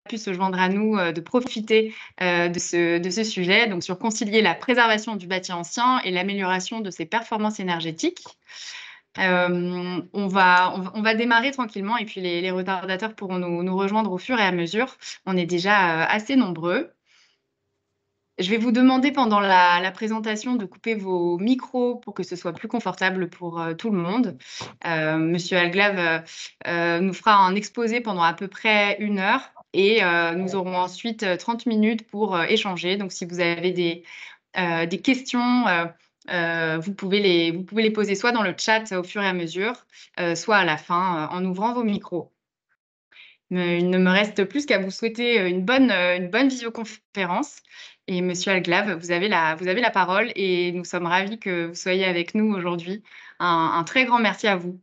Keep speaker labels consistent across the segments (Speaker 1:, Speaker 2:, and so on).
Speaker 1: pu se joindre à nous, de profiter de ce sujet, donc sur concilier la préservation du bâti ancien et l'amélioration de ses performances énergétiques. On va démarrer tranquillement et puis les retardataires pourront nous rejoindre au fur et à mesure. On est déjà assez nombreux. Je vais vous demander pendant la présentation de couper vos micros pour que ce soit plus confortable pour tout le monde. Monsieur Alglav nous fera un exposé pendant à peu près 1 heure et nous aurons ensuite 30 minutes pour échanger. Donc, si vous avez des questions, vous pouvez les poser soit dans le chat au fur et à mesure, soit à la fin en ouvrant vos micros. Il ne me reste plus qu'à vous souhaiter une bonne visioconférence. Et Monsieur Alglav, vous avez la parole et nous sommes ravis que vous soyez avec nous aujourd'hui. Un très grand merci à vous.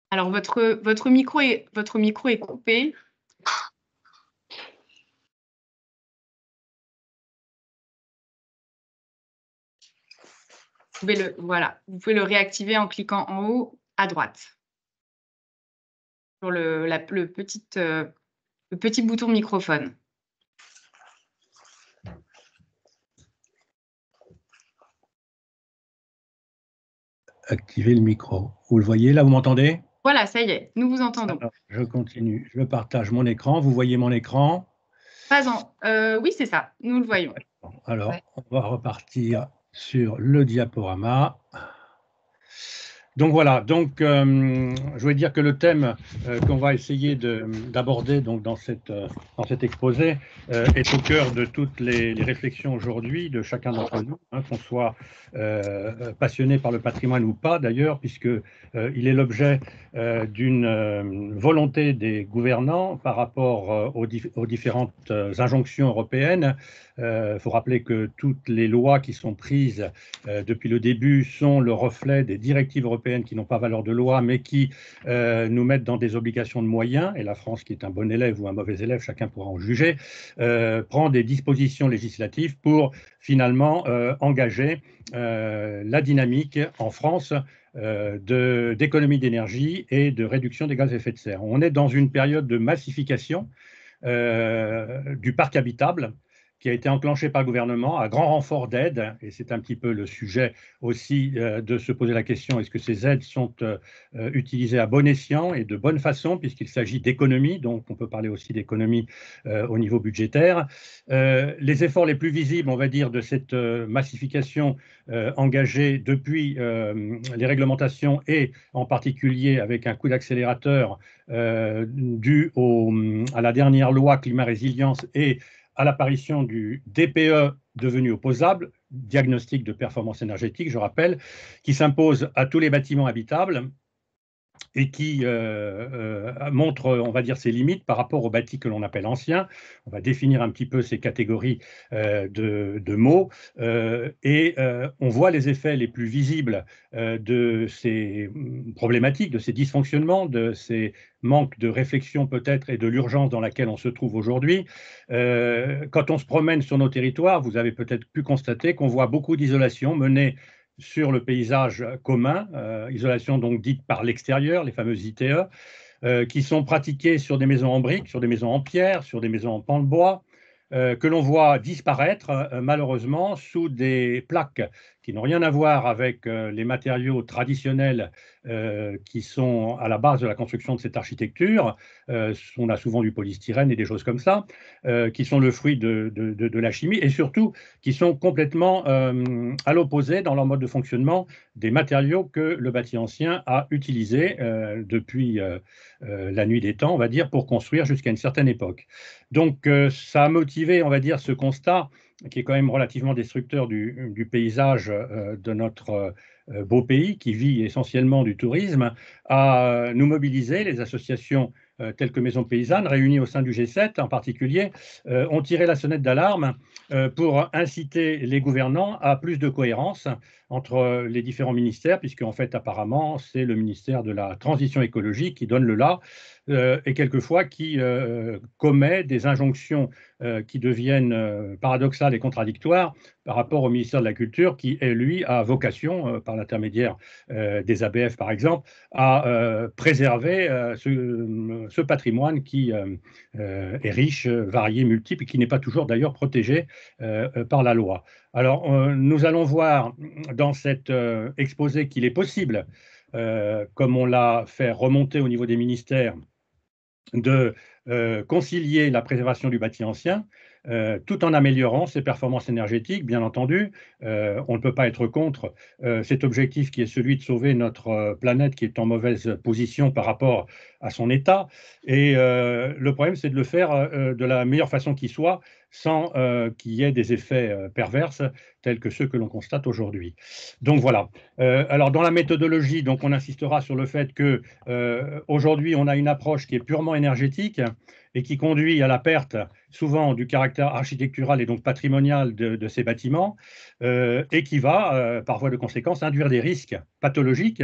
Speaker 1: Alors, votre micro est coupé. Vous pouvez le réactiver en cliquant en haut à droite sur le petit bouton microphone.
Speaker 2: Activer le micro. Vous le voyez, là, vous m'entendez?
Speaker 1: Voilà, ça y est, nous vous entendons.
Speaker 2: Alors, je continue. Je partage mon écran. Vous voyez mon écran?
Speaker 1: Oui, c'est ça, nous le voyons.
Speaker 2: Alors,
Speaker 1: ouais.
Speaker 2: On va repartir sur le diaporama. Donc voilà, je voulais dire que le thème qu'on va essayer d'aborder dans cet exposé est au cœur de toutes les réflexions aujourd'hui de chacun d'entre nous, qu'on soit passionné par le patrimoine ou pas d'ailleurs, puisque il est l'objet d'une volonté des gouvernants par rapport aux différentes injonctions européennes. Il faut rappeler que toutes les lois qui sont prises depuis le début sont le reflet des directives européennes qui n'ont pas valeur de loi, mais qui nous mettent dans des obligations de moyens. Et la France, qui est un bon élève ou un mauvais élève, chacun pourra en juger, prend des dispositions législatives pour finalement engager la dynamique en France d'économie d'énergie et de réduction des gaz à effet de serre. On est dans une période de massification du parc habitable, qui a été enclenché par le gouvernement à grand renfort d'aides, et c'est un petit peu le sujet aussi de se poser la question, est-ce que ces aides sont utilisées à bon escient et de bonne façon, puisqu'il s'agit d'économie, donc on peut parler aussi d'économie au niveau budgétaire. Les efforts les plus visibles, on va dire, de cette massification engagée depuis les réglementations et en particulier avec un coup d'accélérateur dû à la dernière loi climat résilience et à l'apparition du DPE devenu opposable, diagnostic de performance énergétique, je rappelle, qui s'impose à tous les bâtiments habitables et qui montre, on va dire, ses limites par rapport aux bâtis que l'on appelle anciens. On va définir un petit peu ces catégories de mots et on voit les effets les plus visibles de ces problématiques, de ces dysfonctionnements, de ces manques de réflexion peut-être et de l'urgence dans laquelle on se trouve aujourd'hui. Quand on se promène sur nos territoires, vous avez peut-être pu constater qu'on voit beaucoup d'isolation menée sur le paysage commun, isolation donc dite par l'extérieur, les fameuses ITE, qui sont pratiquées sur des maisons en briques, sur des maisons en pierre, sur des maisons en pans de bois, que l'on voit disparaître malheureusement sous des plaques qui n'ont rien à voir avec les matériaux traditionnels qui sont à la base de la construction de cette architecture. On a souvent du polystyrène et des choses comme ça, qui sont le fruit de la chimie et surtout qui sont complètement à l'opposé dans leur mode de fonctionnement des matériaux que le bâti ancien a utilisés depuis la nuit des temps, on va dire, pour construire jusqu'à une certaine époque. Donc, ça a motivé, on va dire, ce constat qui est quand même relativement destructeur du paysage de notre beau pays, qui vit essentiellement du tourisme, à nous mobiliser, les associations telles que Maison Paysanne, réunies au sein du G7 en particulier, ont tiré la sonnette d'alarme pour inciter les gouvernants à plus de cohérence entre les différents ministères, puisque en fait, apparemment, c'est le ministère de la Transition écologique qui donne le là, et quelquefois qui commet des injonctions qui deviennent paradoxales et contradictoires par rapport au ministère de la Culture qui, lui, a vocation, par l'intermédiaire des ABF par exemple, à préserver ce patrimoine qui est riche, varié, multiple et qui n'est pas toujours d'ailleurs protégé par la loi. Alors, nous allons voir dans cet exposé qu'il est possible, comme on l'a fait remonter au niveau des ministères, de concilier la préservation du bâti ancien tout en améliorant ses performances énergétiques, bien entendu. On ne peut pas être contre cet objectif qui est celui de sauver notre planète qui est en mauvaise position par rapport à son état. Et le problème, c'est de le faire de la meilleure façon qui soit, sans qu'il y ait des effets perverses tels que ceux que l'on constate aujourd'hui. Donc voilà. Alors dans la méthodologie, donc on insistera sur le fait que aujourd'hui on a une approche qui est purement énergétique et qui conduit à la perte souvent du caractère architectural et donc patrimonial de ces bâtiments et qui va, par voie de conséquence, induire des risques pathologiques.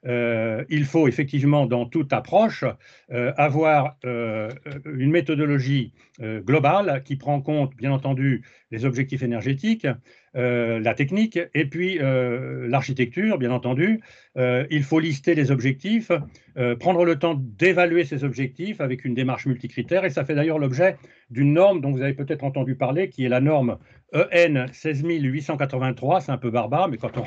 Speaker 2: Il faut effectivement, dans toute approche, avoir une méthodologie globale qui prend en compte, bien entendu, les objectifs énergétiques, la technique et puis l'architecture, bien entendu. Il faut lister les objectifs, prendre le temps d'évaluer ces objectifs avec une démarche multicritère et ça fait d'ailleurs l'objet d'une norme dont vous avez peut-être entendu parler qui est la norme EN 16883, c'est un peu barbare, mais quand on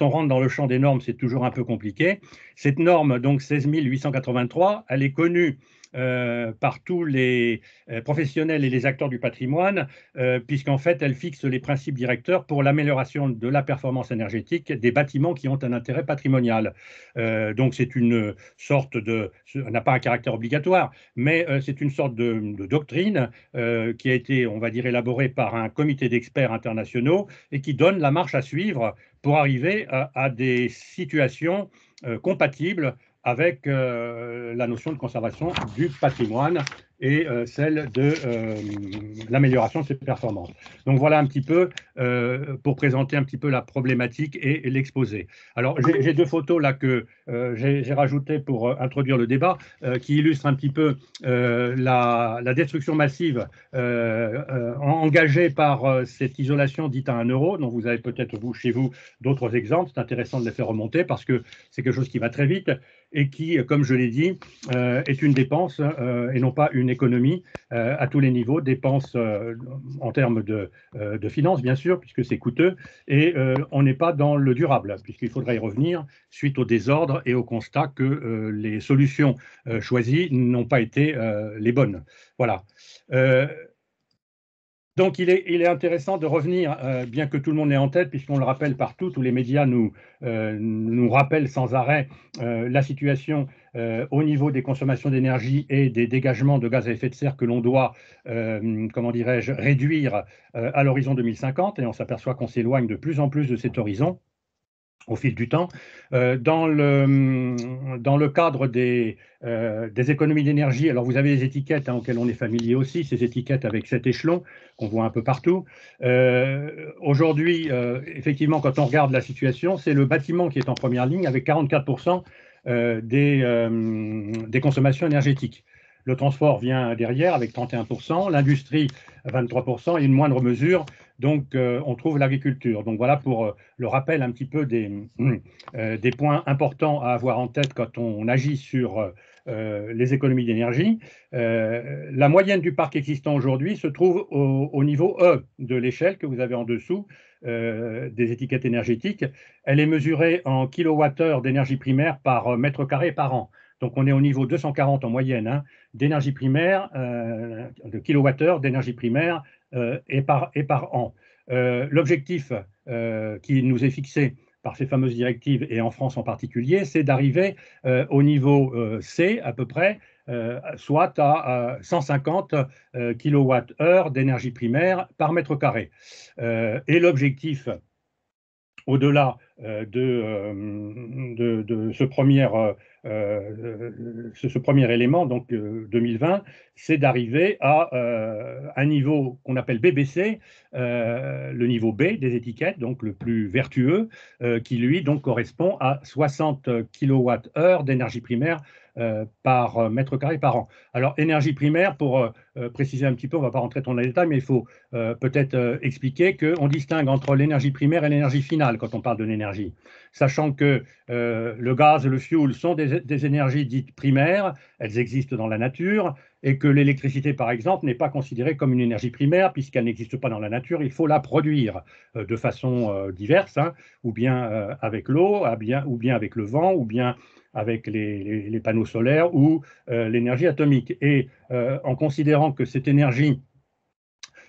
Speaker 2: rentre dans le champ des normes, c'est toujours un peu compliqué. Cette norme, donc 16883, elle est connue par tous les professionnels et les acteurs du patrimoine, puisqu'en fait, elle fixe les principes directeurs pour l'amélioration de la performance énergétique des bâtiments qui ont un intérêt patrimonial. Donc, c'est une sorte de... Ça n'a pas un caractère obligatoire, mais c'est une sorte de doctrine qui a été, on va dire, élaborée par un comité d'experts internationaux et qui donne la marche à suivre pour arriver à des situations compatibles avec la notion de conservation du patrimoine et celle de l'amélioration de ses performances. Donc voilà un petit peu pour présenter un petit peu la problématique et l'exposé. Alors j'ai deux photos là que j'ai rajoutées pour introduire le débat qui illustrent un petit peu la destruction massive engagée par cette isolation dite à 1 euro, dont vous avez peut-être vous chez vous d'autres exemples. C'est intéressant de les faire remonter parce que c'est quelque chose qui va très vite et qui, comme je l'ai dit, est une dépense et non pas une économie à tous les niveaux, dépenses en termes de finances, bien sûr, puisque c'est coûteux, et on n'est pas dans le durable, puisqu'il faudra y revenir suite au désordre et au constat que les solutions choisies n'ont pas été les bonnes. Voilà. Donc, il est intéressant de revenir, bien que tout le monde ait en tête, puisqu'on le rappelle partout, tous les médias nous rappellent sans arrêt la situation au niveau des consommations d'énergie et des dégagements de gaz à effet de serre que l'on doit, comment dirais-je, réduire à l'horizon 2050, et on s'aperçoit qu'on s'éloigne de plus en plus de cet horizon au fil du temps. Dans le cadre des économies d'énergie, alors vous avez les étiquettes auxquelles on est familier aussi, ces étiquettes avec cet échelon qu'on voit un peu partout. Aujourd'hui, effectivement, quand on regarde la situation, c'est le bâtiment qui est en première ligne avec 44% des consommations énergétiques. Le transport vient derrière avec 31%, l'industrie 23% et une moindre mesure, donc on trouve l'agriculture. Donc voilà pour le rappel un petit peu des points importants à avoir en tête quand on agit sur les économies d'énergie. La moyenne du parc existant aujourd'hui se trouve au niveau E de l'échelle que vous avez en dessous des étiquettes énergétiques. Elle est mesurée en kilowattheures d'énergie primaire par mètre carré par an. Donc on est au niveau 240 en moyenne d'énergie primaire, de kilowattheures d'énergie primaire et par an. L'objectif qui nous est fixé par ces fameuses directives, et en France en particulier, c'est d'arriver au niveau C à peu près, soit à 150 kWh d'énergie primaire par mètre carré. Et l'objectif au-delà de ce premier élément, donc 2020, c'est d'arriver à un niveau qu'on appelle BBC, le niveau B des étiquettes, donc le plus vertueux, qui lui donc correspond à 60 kWh d'énergie primaire par mètre carré par an. Alors, énergie primaire, pour préciser un petit peu, on ne va pas rentrer dans les détails, mais il faut peut-être expliquer qu'on distingue entre l'énergie primaire et l'énergie finale quand on parle de l'énergie. Sachant que le gaz et le fioul sont des énergies dites primaires, elles existent dans la nature, et que l'électricité, par exemple, n'est pas considérée comme une énergie primaire, puisqu'elle n'existe pas dans la nature, il faut la produire de façon diverse, hein, ou bien avec l'eau, ou bien avec le vent, ou bien avec les panneaux solaires ou l'énergie atomique. Et en considérant que cette énergie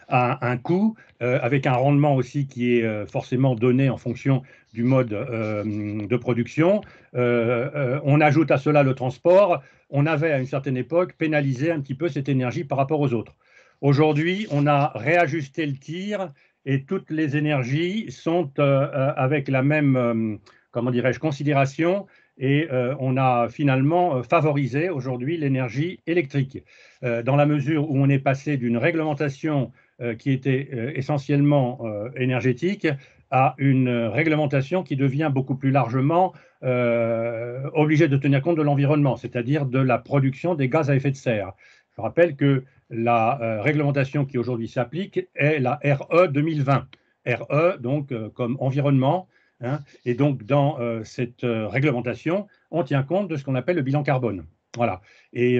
Speaker 2: a un coût, avec un rendement aussi qui est forcément donné en fonction du mode de production, on ajoute à cela le transport. On avait à une certaine époque pénalisé un petit peu cette énergie par rapport aux autres. Aujourd'hui, on a réajusté le tir et toutes les énergies sont avec la même, comment dirais-je, considération, et on a finalement favorisé aujourd'hui l'énergie électrique, dans la mesure où on est passé d'une réglementation qui était essentiellement énergétique à une réglementation qui devient beaucoup plus largement obligée de tenir compte de l'environnement, c'est-à-dire de la production des gaz à effet de serre. Je rappelle que la réglementation qui aujourd'hui s'applique est la RE 2020. RE, donc, comme environnement, hein, et donc dans cette réglementation, on tient compte de ce qu'on appelle le bilan carbone. Voilà. Et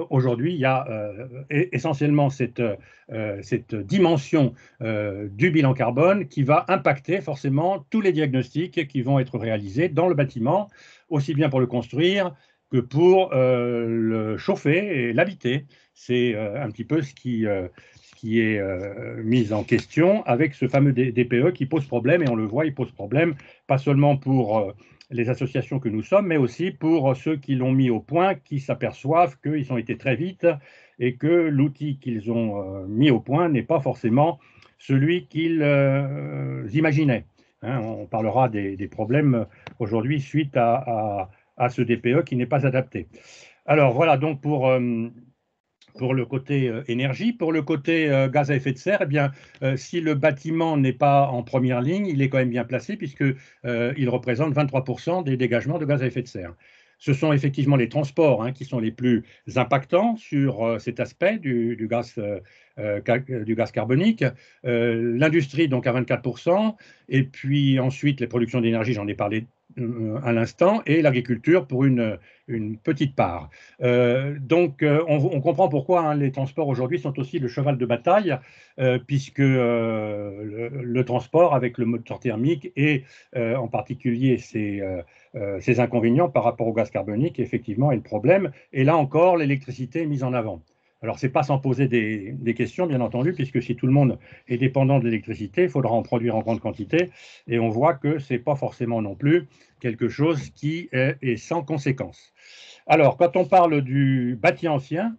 Speaker 2: aujourd'hui, il y a essentiellement cette dimension du bilan carbone qui va impacter forcément tous les diagnostics qui vont être réalisés dans le bâtiment, aussi bien pour le construire que pour le chauffer et l'habiter. C'est un petit peu ce qui est mis en question avec ce fameux DPE qui pose problème, et on le voit, il pose problème pas seulement pour les associations que nous sommes, mais aussi pour ceux qui l'ont mis au point, qui s'aperçoivent qu'ils ont été très vite et que l'outil qu'ils ont mis au point n'est pas forcément celui qu'ils imaginaient. Hein, on parlera des problèmes aujourd'hui suite à ce DPE qui n'est pas adapté. Alors voilà, donc pour le côté énergie. Pour le côté gaz à effet de serre, eh bien, si le bâtiment n'est pas en première ligne, il est quand même bien placé puisqu'il représente 23% des dégagements de gaz à effet de serre. Ce sont effectivement les transports, hein, qui sont les plus impactants sur cet aspect du gaz carbonique. L'industrie, donc à 24%, et puis ensuite les productions d'énergie, j'en ai parlé à l'instant, et l'agriculture pour une petite part. Donc, on comprend pourquoi, hein, les transports aujourd'hui sont aussi le cheval de bataille, puisque le transport avec le moteur thermique et en particulier ses inconvénients par rapport au gaz carbonique, effectivement, est le problème. Et là encore, l'électricité est mise en avant. Alors, ce n'est pas sans poser des questions, bien entendu, puisque si tout le monde est dépendant de l'électricité, il faudra en produire en grande quantité. Et on voit que ce n'est pas forcément non plus quelque chose qui est sans conséquence. Alors, quand on parle du bâti ancien,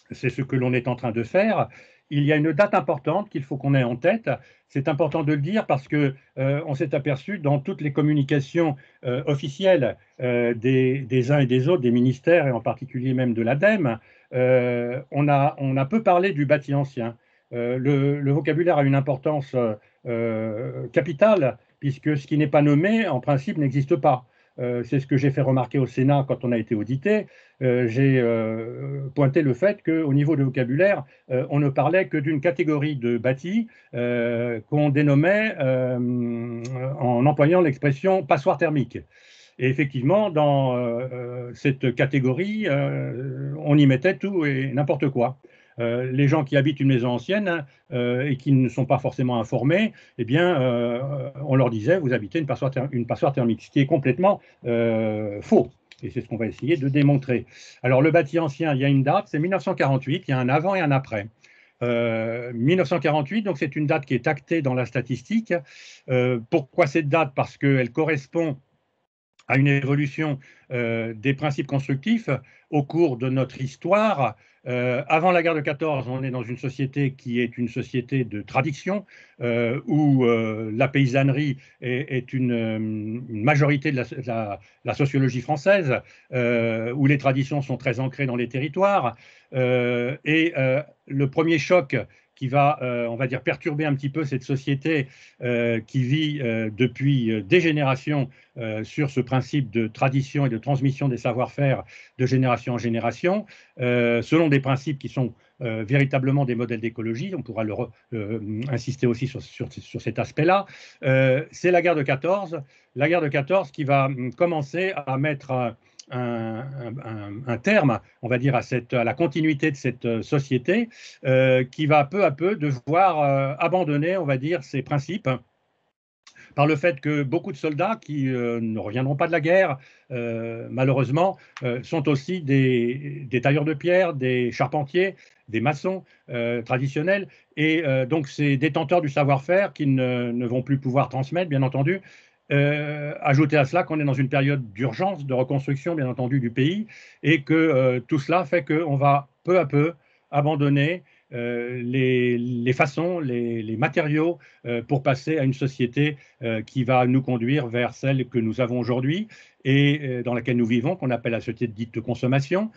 Speaker 2: c'est ce que l'on est en train de faire. Il y a une date importante qu'il faut qu'on ait en tête. C'est important de le dire parce que on s'est aperçu dans toutes les communications officielles des uns et des autres, des ministères et en particulier même de l'ADEME, on a peu parlé du bâti ancien. Le vocabulaire a une importance capitale puisque ce qui n'est pas nommé, en principe, n'existe pas. C'est ce que j'ai fait remarquer au Sénat quand on a été audité. J'ai pointé le fait qu'au niveau du vocabulaire, on ne parlait que d'une catégorie de bâtis qu'on dénommait en employant l'expression passoire thermique. Et effectivement, dans cette catégorie, on y mettait tout et n'importe quoi. Les gens qui habitent une maison ancienne et qui ne sont pas forcément informés, eh bien, on leur disait, vous habitez une passoire thermique, ce qui est complètement faux. Et c'est ce qu'on va essayer de démontrer. Alors, le bâti ancien, il y a une date, c'est 1948, il y a un avant et un après. 1948, donc c'est une date qui est actée dans la statistique. Pourquoi cette date? Parce qu'elle correspond à une évolution des principes constructifs au cours de notre histoire. Avant la guerre de 14, on est dans une société qui est une société de tradition, où la paysannerie est une majorité de la sociologie française, où les traditions sont très ancrées dans les territoires. Le premier choc qui va, on va dire, perturber un petit peu cette société qui vit depuis des générations sur ce principe de tradition et de transmission des savoir-faire de génération en génération, selon des principes qui sont véritablement des modèles d'écologie. On pourra insister aussi sur cet aspect-là. C'est la guerre de 14. La guerre de 14 qui va commencer à mettre un terme, on va dire, à la continuité de cette société, qui va peu à peu devoir abandonner, on va dire, ses principes, par le fait que beaucoup de soldats qui ne reviendront pas de la guerre, malheureusement, sont aussi des tailleurs de pierre, des charpentiers, des maçons traditionnels, et donc c'est détenteurs du savoir-faire qui ne vont plus pouvoir transmettre, bien entendu. Ajouter à cela qu'on est dans une période d'urgence, de reconstruction, bien entendu, du pays, et que tout cela fait qu'on va peu à peu abandonner les façons, les matériaux pour passer à une société qui va nous conduire vers celle que nous avons aujourd'hui et dans laquelle nous vivons, qu'on appelle la société dite de consommation.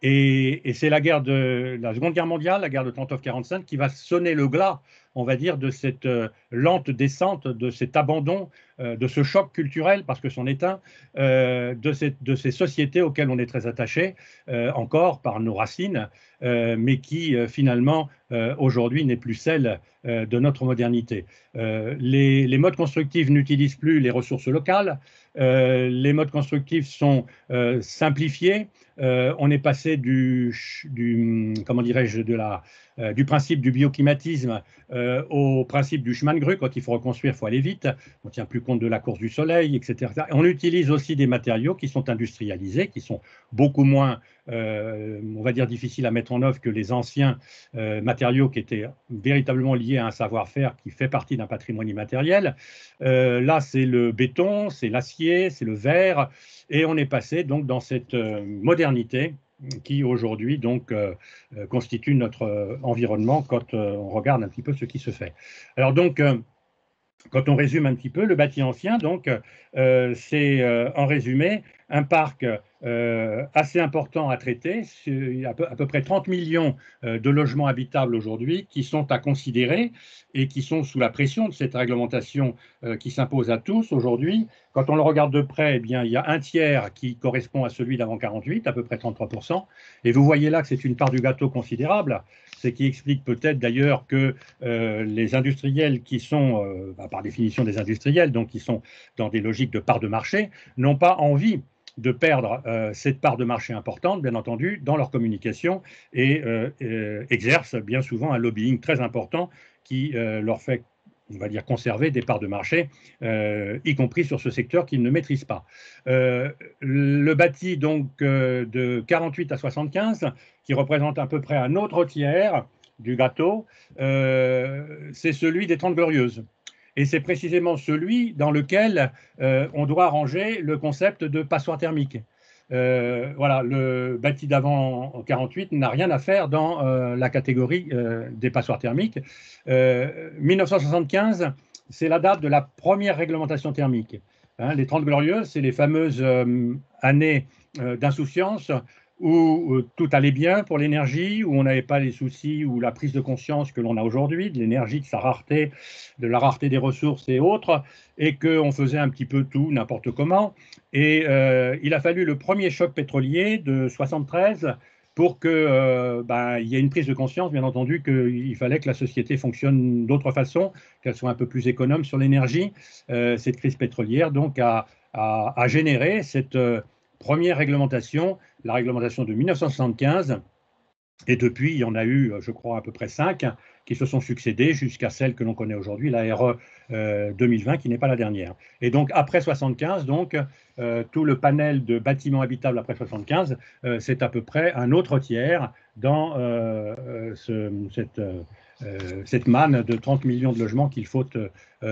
Speaker 2: Et c'est la Seconde Guerre mondiale, la guerre de 39-45, qui va sonner le glas, on va dire, de cette lente descente, de cet abandon, de ce choc culturel, parce que c'en est un, de ces sociétés auxquelles on est très attaché, encore par nos racines, mais qui finalement, aujourd'hui, n'est plus celle de notre modernité. Les modes constructifs n'utilisent plus les ressources locales, les modes constructifs sont simplifiés. On est passé comment dirais-je, du principe du bioclimatisme au principe du chemin de grue. Quand il faut reconstruire, il faut aller vite. On ne tient plus compte de la course du soleil, etc. On utilise aussi des matériaux qui sont industrialisés, qui sont beaucoup moins, on va dire, difficiles à mettre en œuvre que les anciens matériaux qui étaient véritablement liés à un savoir-faire qui fait partie d'un patrimoine immatériel. Là, c'est le béton, c'est l'acier, c'est le verre, et on est passé donc dans cette modernité qui aujourd'hui donc constitue notre environnement quand on regarde un petit peu ce qui se fait. Alors donc, quand on résume un petit peu, le bâti ancien, donc, c'est en résumé un parc assez important à traiter. Il y a à peu près 30 millions de logements habitables aujourd'hui qui sont à considérer et qui sont sous la pression de cette réglementation qui s'impose à tous aujourd'hui. Quand on le regarde de près, eh bien, il y a un tiers qui correspond à celui d'avant 48, à peu près 33%. Et vous voyez là que c'est une part du gâteau considérable, ce qui explique peut-être d'ailleurs que les industriels qui sont, par définition des industriels, donc qui sont dans des logiques de part de marché, n'ont pas envie de perdre cette part de marché importante, bien entendu, dans leur communication et exercent bien souvent un lobbying très important qui leur fait, on va dire, conserver des parts de marché, y compris sur ce secteur qu'ils ne maîtrisent pas. Le bâti donc de 48 à 75, qui représente à peu près un autre tiers du gâteau, c'est celui des 30 Glorieuses. Et c'est précisément celui dans lequel on doit ranger le concept de passoire thermique. Voilà, le bâti d'avant 48 n'a rien à faire dans la catégorie des passoires thermiques. 1975, c'est la date de la première réglementation thermique. Hein, les 30 Glorieuses, c'est les fameuses années d'insouciance où tout allait bien pour l'énergie, où on n'avait pas les soucis ou la prise de conscience que l'on a aujourd'hui, de l'énergie, de sa rareté, de la rareté des ressources et autres, et qu'on faisait un petit peu tout, n'importe comment. Et il a fallu le premier choc pétrolier de 73 pour qu'il y ait une prise de conscience, bien entendu, qu'il fallait que la société fonctionne d'autre façon, qu'elle soit un peu plus économe sur l'énergie. Cette crise pétrolière, donc, a généré cette première réglementation, la réglementation de 1975, et depuis, il y en a eu, je crois, à peu près 5 qui se sont succédés jusqu'à celle que l'on connaît aujourd'hui, la RE 2020, qui n'est pas la dernière. Et donc, après 75, donc, tout le panel de bâtiments habitables après 75, c'est à peu près un autre tiers dans cette cette manne de 30 millions de logements qu'il faut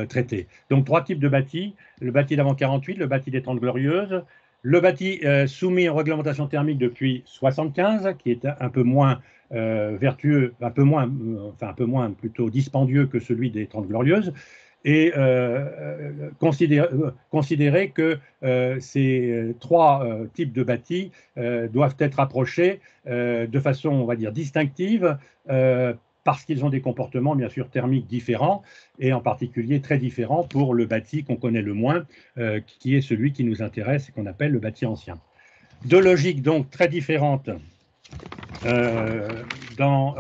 Speaker 2: traiter. Donc, 3 types de bâtis: le bâti d'avant 48, le bâti des Trente Glorieuses, le bâti soumis en réglementation thermique depuis 75, qui est un peu moins vertueux, un peu moins plutôt dispendieux que celui des Trente Glorieuses, et considérer que ces 3 types de bâtis doivent être approchés de façon, on va dire, distinctive, parce qu'ils ont des comportements, bien sûr, thermiques différents, et en particulier très différents pour le bâti qu'on connaît le moins, qui est celui qui nous intéresse et qu'on appelle le bâti ancien. 2 logiques donc très différentes dans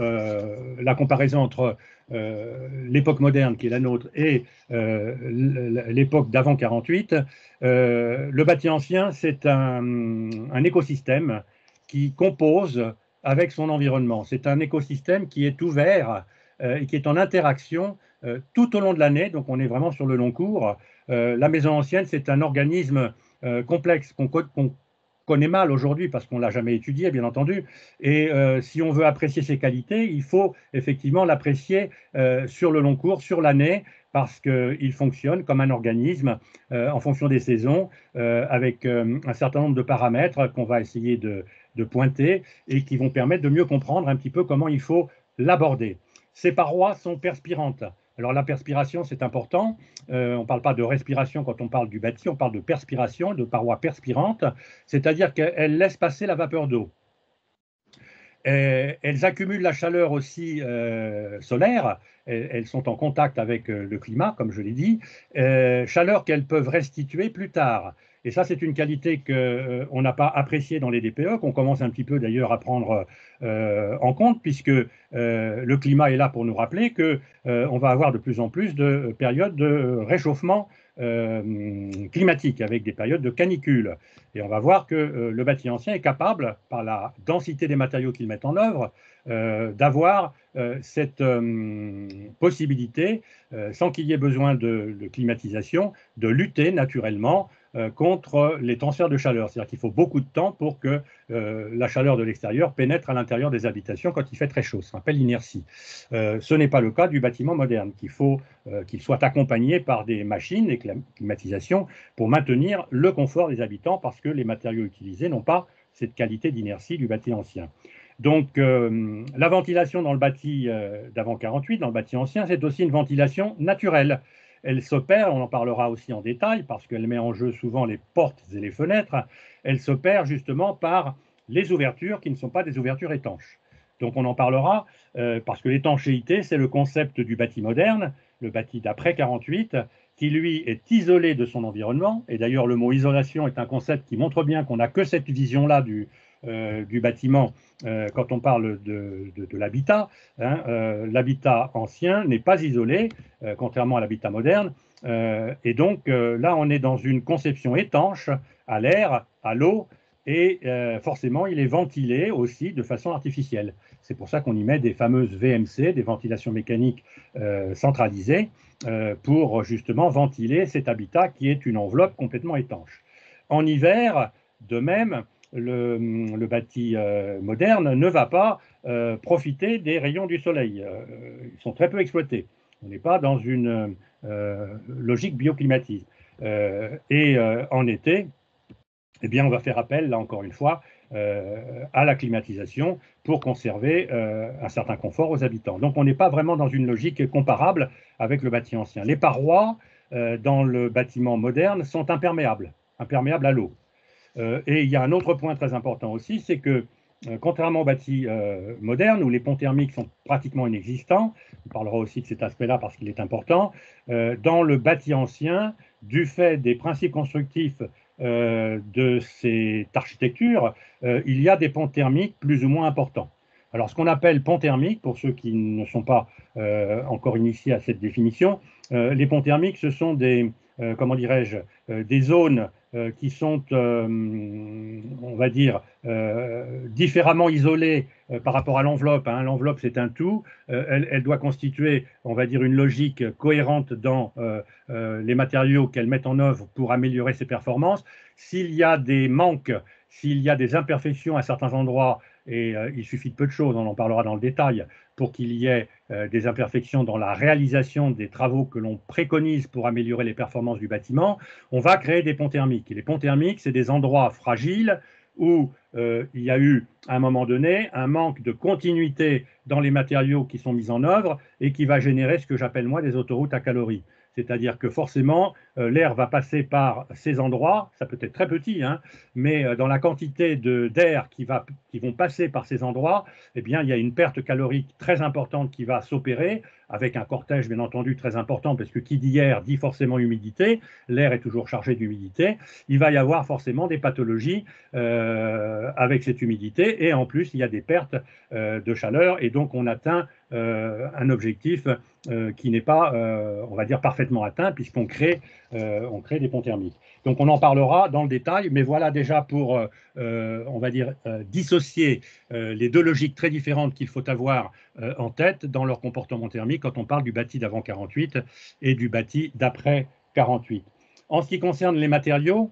Speaker 2: la comparaison entre l'époque moderne qui est la nôtre et l'époque d'avant 48. Le bâti ancien, c'est un écosystème qui compose avec son environnement. C'est un écosystème qui est ouvert et qui est en interaction tout au long de l'année, donc on est vraiment sur le long cours. La maison ancienne, c'est un organisme complexe qu'on connaît mal aujourd'hui parce qu'on ne l'a jamais étudié, bien entendu. Et si on veut apprécier ses qualités, il faut effectivement l'apprécier sur le long cours, sur l'année, parce qu'il fonctionne comme un organisme en fonction des saisons, avec un certain nombre de paramètres qu'on va essayer de pointer et qui vont permettre de mieux comprendre un petit peu comment il faut l'aborder. Ces parois sont perspirantes. Alors la perspiration, c'est important. On ne parle pas de respiration quand on parle du bâti, on parle de perspiration, de parois perspirantes, c'est-à-dire qu'elles laissent passer la vapeur d'eau. Elles accumulent la chaleur aussi solaire, elles sont en contact avec le climat, comme je l'ai dit, chaleur qu'elles peuvent restituer plus tard. Et ça, c'est une qualité qu'on n'a pas appréciée dans les DPE, qu'on commence un petit peu d'ailleurs à prendre en compte, puisque le climat est là pour nous rappeler qu'on va avoir de plus en plus de périodes de réchauffement climatique, avec des périodes de canicule. Et on va voir que le bâti ancien est capable, par la densité des matériaux qu'il met en œuvre, d'avoir cette possibilité, sans qu'il y ait besoin de climatisation, de lutter naturellement contre les transferts de chaleur. C'est-à-dire qu'il faut beaucoup de temps pour que la chaleur de l'extérieur pénètre à l'intérieur des habitations quand il fait très chaud. Ça s'appelle l'inertie. Ce n'est pas le cas du bâtiment moderne, qu'il faut qu'il soit accompagné par des machines et climatisation pour maintenir le confort des habitants, parce que les matériaux utilisés n'ont pas cette qualité d'inertie du bâti ancien. Donc, la ventilation dans le bâti d'avant 48, dans le bâti ancien, c'est aussi une ventilation naturelle. Elle s'opère, on en parlera aussi en détail, parce qu'elle met en jeu souvent les portes et les fenêtres. Elle s'opère justement par les ouvertures qui ne sont pas des ouvertures étanches. Donc, on en parlera, parce que l'étanchéité, c'est le concept du bâti moderne, le bâti d'après 48, qui lui est isolé de son environnement. Et d'ailleurs, le mot isolation est un concept qui montre bien qu'on n'a que cette vision-là du bâtiment quand on parle de l'habitat. Hein, l'habitat ancien n'est pas isolé, contrairement à l'habitat moderne. Et donc là, on est dans une conception étanche à l'air, à l'eau, et forcément, il est ventilé aussi de façon artificielle. C'est pour ça qu'on y met des fameuses VMC, des ventilations mécaniques centralisées, pour justement ventiler cet habitat qui est une enveloppe complètement étanche. En hiver, de même, le bâti moderne ne va pas profiter des rayons du soleil. Ils sont très peu exploités. On n'est pas dans une logique bioclimatique. En été, eh bien, on va faire appel, là encore une fois, à la climatisation pour conserver un certain confort aux habitants. Donc, on n'est pas vraiment dans une logique comparable avec le bâti ancien. Les parois dans le bâtiment moderne sont imperméables à l'eau. Et il y a un autre point très important aussi, c'est que contrairement aux bâtis modernes, où les ponts thermiques sont pratiquement inexistants, on parlera aussi de cet aspect-là parce qu'il est important, dans le bâti ancien, du fait des principes constructifs de cette architecture, il y a des ponts thermiques plus ou moins importants. Alors, ce qu'on appelle pont thermique, pour ceux qui ne sont pas encore initiés à cette définition, les ponts thermiques, ce sont des, comment dirais-je, des zones qui sont, on va dire, différemment isolées par rapport à l'enveloppe. Hein. L'enveloppe, c'est un tout. Elle doit constituer, on va dire, une logique cohérente dans les matériaux qu'elle met en œuvre pour améliorer ses performances. S'il y a des manques, s'il y a des imperfections à certains endroits, et il suffit de peu de choses, on en parlera dans le détail, pour qu'il y ait des imperfections dans la réalisation des travaux que l'on préconise pour améliorer les performances du bâtiment, on va créer des ponts thermiques. Et les ponts thermiques, c'est des endroits fragiles où il y a eu, à un moment donné, un manque de continuité dans les matériaux qui sont mis en œuvre et qui va générer ce que j'appelle moi des autoroutes à calories. C'est-à-dire que forcément, l'air va passer par ces endroits, ça peut être très petit, hein, mais dans la quantité d'air qui vont passer par ces endroits, eh bien, il y a une perte calorique très importante qui va s'opérer, avec un cortège, bien entendu, très important, parce que qui dit air dit forcément humidité, l'air est toujours chargé d'humidité, il va y avoir forcément des pathologies avec cette humidité, et en plus, il y a des pertes de chaleur, et donc on atteint un objectif qui n'est pas, on va dire, parfaitement atteint, puisqu'on crée des ponts thermiques. Donc on en parlera dans le détail, mais voilà déjà pour, on va dire, dissocier les deux logiques très différentes qu'il faut avoir en tête dans leur comportement thermique quand on parle du bâti d'avant 48 et du bâti d'après 48. En ce qui concerne les matériaux,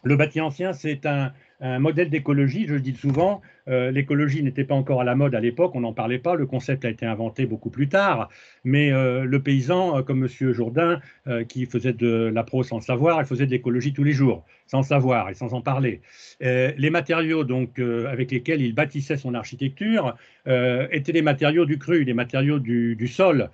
Speaker 2: le bâti ancien, c'est un modèle d'écologie, je le dis souvent, l'écologie n'était pas encore à la mode à l'époque, on n'en parlait pas, le concept a été inventé beaucoup plus tard, mais le paysan, comme M. Jourdain, qui faisait de la prose sans le savoir, il faisait de l'écologie tous les jours, sans le savoir et sans en parler. Les matériaux donc, avec lesquels il bâtissait son architecture étaient les matériaux du cru, les matériaux du sol,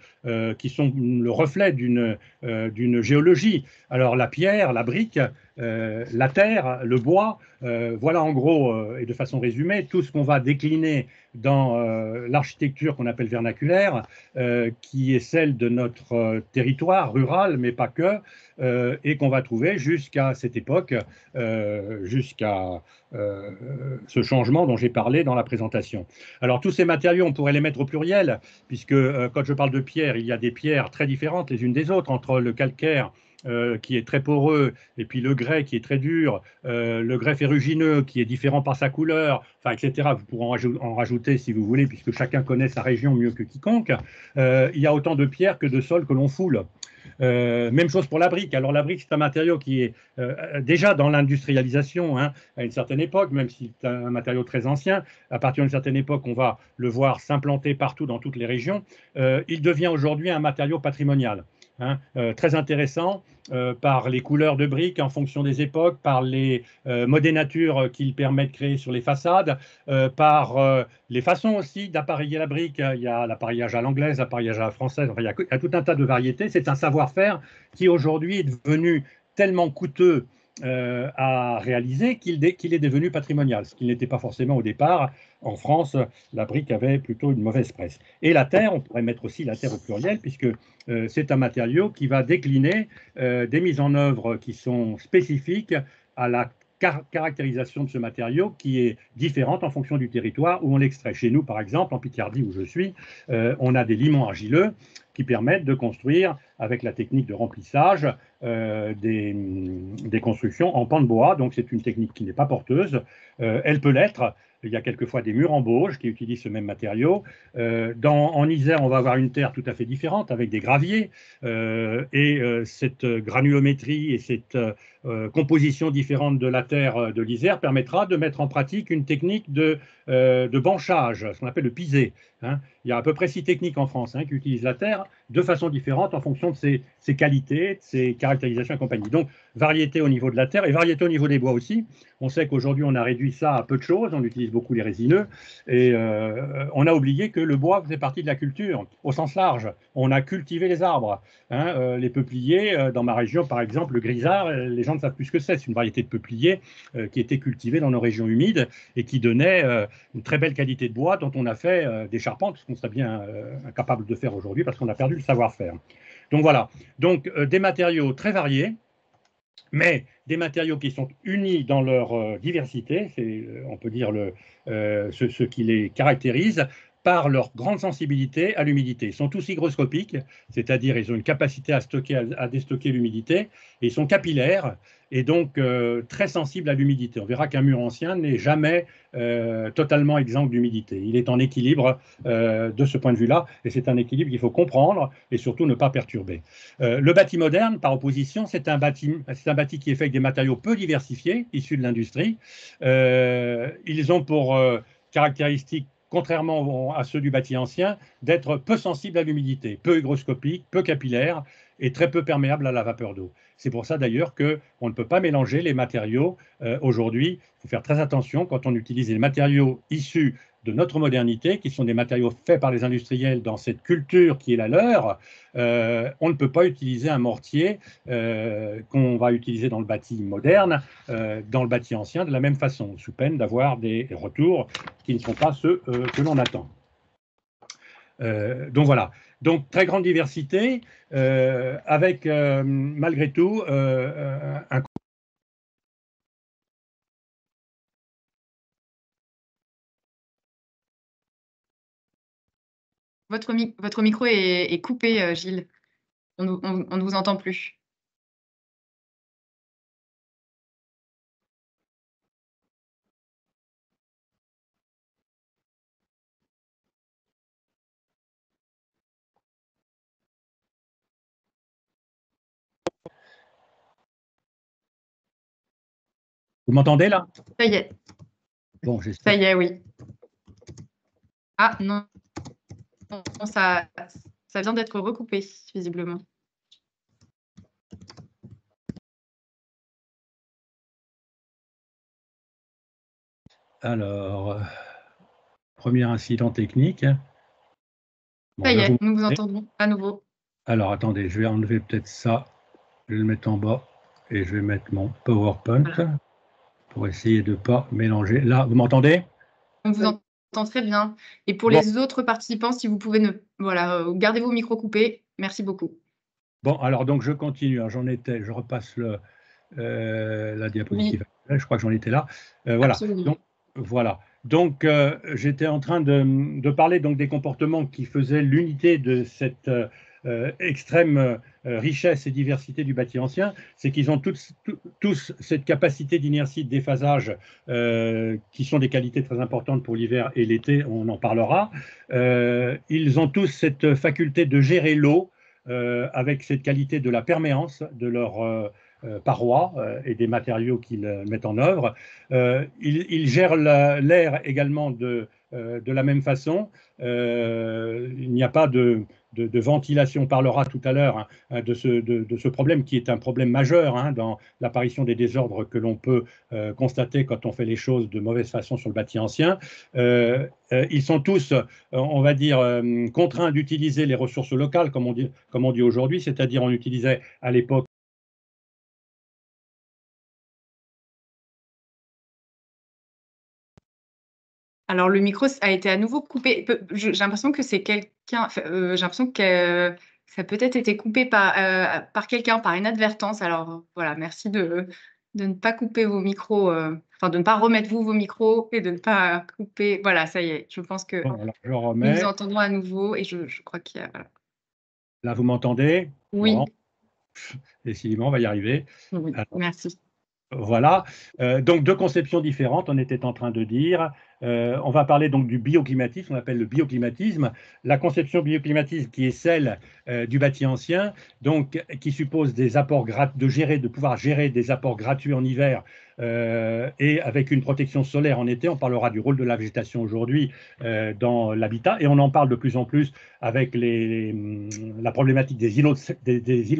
Speaker 2: qui sont le reflet d'une géologie. Alors la pierre, la brique, la terre, le bois, voilà en gros et de façon résumée tout ce qu'on va décliner dans l'architecture qu'on appelle vernaculaire, qui est celle de notre territoire rural, mais pas que, et qu'on va trouver jusqu'à cette époque, jusqu'à ce changement dont j'ai parlé dans la présentation. Alors tous ces matériaux, on pourrait les mettre au pluriel, puisque quand je parle de pierre, il y a des pierres très différentes les unes des autres, entre le calcaire, qui est très poreux, et puis le grès qui est très dur, le grès ferrugineux qui est différent par sa couleur, enfin, etc. Vous pourrez en rajouter si vous voulez, puisque chacun connaît sa région mieux que quiconque. Il y a autant de pierres que de sols que l'on foule. Même chose pour la brique. Alors la brique, c'est un matériau qui est déjà dans l'industrialisation, hein, à une certaine époque, même si c'est un matériau très ancien. À partir d'une certaine époque, on va le voir s'implanter partout dans toutes les régions. Il devient aujourd'hui un matériau patrimonial. Hein, très intéressant par les couleurs de briques en fonction des époques, par les modénatures qu'il permet de créer sur les façades, par les façons aussi d'appareiller la brique. Il y a l'appareillage à l'anglaise, l'appareillage à la française, enfin, il y a tout un tas de variétés. C'est un savoir-faire qui aujourd'hui est devenu tellement coûteux à réaliser qu'il est devenu patrimonial, ce qui n'était pas forcément au départ. En France, la brique avait plutôt une mauvaise presse. Et la terre, on pourrait mettre aussi la terre au pluriel, puisque c'est un matériau qui va décliner des mises en œuvre qui sont spécifiques à la caractérisation de ce matériau qui est différente en fonction du territoire où on l'extrait. Chez nous, par exemple, en Picardie où je suis, on a des limons argileux qui permettent de construire avec la technique de remplissage des constructions en pan de bois. Donc c'est une technique qui n'est pas porteuse. Elle peut l'être. Il y a quelquefois des murs en bauge qui utilisent ce même matériau. En Isère, on va avoir une terre tout à fait différente avec des graviers. Cette granulométrie et cette composition différente de la terre de l'Isère permettra de mettre en pratique une technique de banchage, ce qu'on appelle le pisé. Hein. Il y a à peu près 6 techniques en France qui utilisent la terre de façon différente en fonction de ses qualités, de ses caractérisations et compagnie. Donc, variété au niveau de la terre et variété au niveau des bois aussi. On sait qu'aujourd'hui, on a réduit ça à peu de choses, on utilise beaucoup les résineux, et on a oublié que le bois faisait partie de la culture, au sens large. On a cultivé les arbres. Hein, les peupliers, dans ma région, par exemple, le grisard, les gens ne savent plus ce que c'est. C'est une variété de peuplier qui était cultivée dans nos régions humides et qui donnait une très belle qualité de bois dont on a fait des charpentes, ce qu'on serait bien incapable de faire aujourd'hui parce qu'on a perdu le savoir-faire. Donc voilà, donc des matériaux très variés, mais des matériaux qui sont unis dans leur diversité, c'est, on peut dire, ce qui les caractérise, par leur grande sensibilité à l'humidité. Ils sont tous hygroscopiques, c'est-à-dire ils ont une capacité à déstocker l'humidité, et ils sont capillaires, et donc très sensibles à l'humidité. On verra qu'un mur ancien n'est jamais totalement exempt d'humidité. Il est en équilibre de ce point de vue-là, et c'est un équilibre qu'il faut comprendre, et surtout ne pas perturber. Le bâti moderne, par opposition, c'est un bâti qui est fait avec des matériaux peu diversifiés, issus de l'industrie. Ils ont pour caractéristique contrairement à ceux du bâti ancien, d'être peu sensibles à l'humidité, peu hygroscopiques, peu capillaires et très peu perméables à la vapeur d'eau. C'est pour ça d'ailleurs qu'on ne peut pas mélanger les matériaux aujourd'hui. Il faut faire très attention quand on utilise les matériaux issus de notre modernité, qui sont des matériaux faits par les industriels dans cette culture qui est la leur. On ne peut pas utiliser un mortier qu'on va utiliser dans le bâti moderne, dans le bâti ancien, de la même façon, sous peine d'avoir des retours qui ne sont pas ceux que l'on attend. Donc voilà, donc très grande diversité, avec malgré tout un...
Speaker 1: Votre micro est coupé, Gilles. On ne vous entend plus.
Speaker 2: Vous m'entendez là?
Speaker 1: Ça y est.
Speaker 2: Bon,
Speaker 1: ça y est, oui. Ah non, ça vient d'être recoupé, visiblement.
Speaker 2: Alors, premier incident technique. Bon,
Speaker 1: Ça y
Speaker 2: là,
Speaker 1: est, nous vous entendons à nouveau.
Speaker 2: Alors, attendez, je vais enlever peut-être ça. Je vais le mettre en bas et je vais mettre mon PowerPoint pour essayer de ne pas mélanger. Là, vous m'entendez?
Speaker 1: On vous entend très bien. Et pour
Speaker 2: Bon.
Speaker 1: les autres participants, si vous pouvez gardez vos micros coupés. Merci beaucoup.
Speaker 2: Bon, alors donc je continue. J'en étais, je repasse la diapositive. Oui. Je crois que j'en étais là. Voilà.
Speaker 1: Absolument.
Speaker 2: Donc, voilà. Donc, j'étais en train de parler donc, des comportements qui faisaient l'unité de cette extrême richesse et diversité du bâti ancien. C'est qu'ils ont tous cette capacité d'inertie, de déphasage, qui sont des qualités très importantes pour l'hiver et l'été, on en parlera. Ils ont tous cette faculté de gérer l'eau, avec cette qualité de la perméance de leurs parois et des matériaux qu'ils mettent en œuvre. Ils gèrent l'air également de la même façon. Il n'y a pas de ventilation. On parlera tout à l'heure de ce problème qui est un problème majeur dans l'apparition des désordres que l'on peut constater quand on fait les choses de mauvaise façon sur le bâti ancien. Ils sont tous, on va dire, contraints d'utiliser les ressources locales, comme on dit aujourd'hui, c'est-à-dire on utilisait à l'époque.
Speaker 1: Alors, le micro a été à nouveau coupé. J'ai l'impression que c'est quelqu'un. J'ai l'impression que ça a peut-être été coupé par quelqu'un, par inadvertance. Alors, voilà, merci de ne pas couper vos micros, enfin, de ne pas remettre vos micros et de ne pas couper. Voilà, ça y est. Je pense que
Speaker 2: Bon, alors, je
Speaker 1: nous
Speaker 2: remets.
Speaker 1: vous entendons à nouveau et je crois qu'il y a. Voilà.
Speaker 2: Là, vous m'entendez?
Speaker 1: Oui.
Speaker 2: Bon. Décidément, on va y arriver.
Speaker 1: Oui,
Speaker 2: Alors,
Speaker 1: merci.
Speaker 2: voilà. Donc, deux conceptions différentes, on était en train de dire. On va parler donc du bioclimatisme, on appelle le bioclimatisme. La conception bioclimatisme qui est celle du bâti ancien, donc qui suppose des apports de pouvoir gérer des apports gratuits en hiver et avec une protection solaire en été. On parlera du rôle de la végétation aujourd'hui dans l'habitat et on en parle de plus en plus avec la problématique des îlots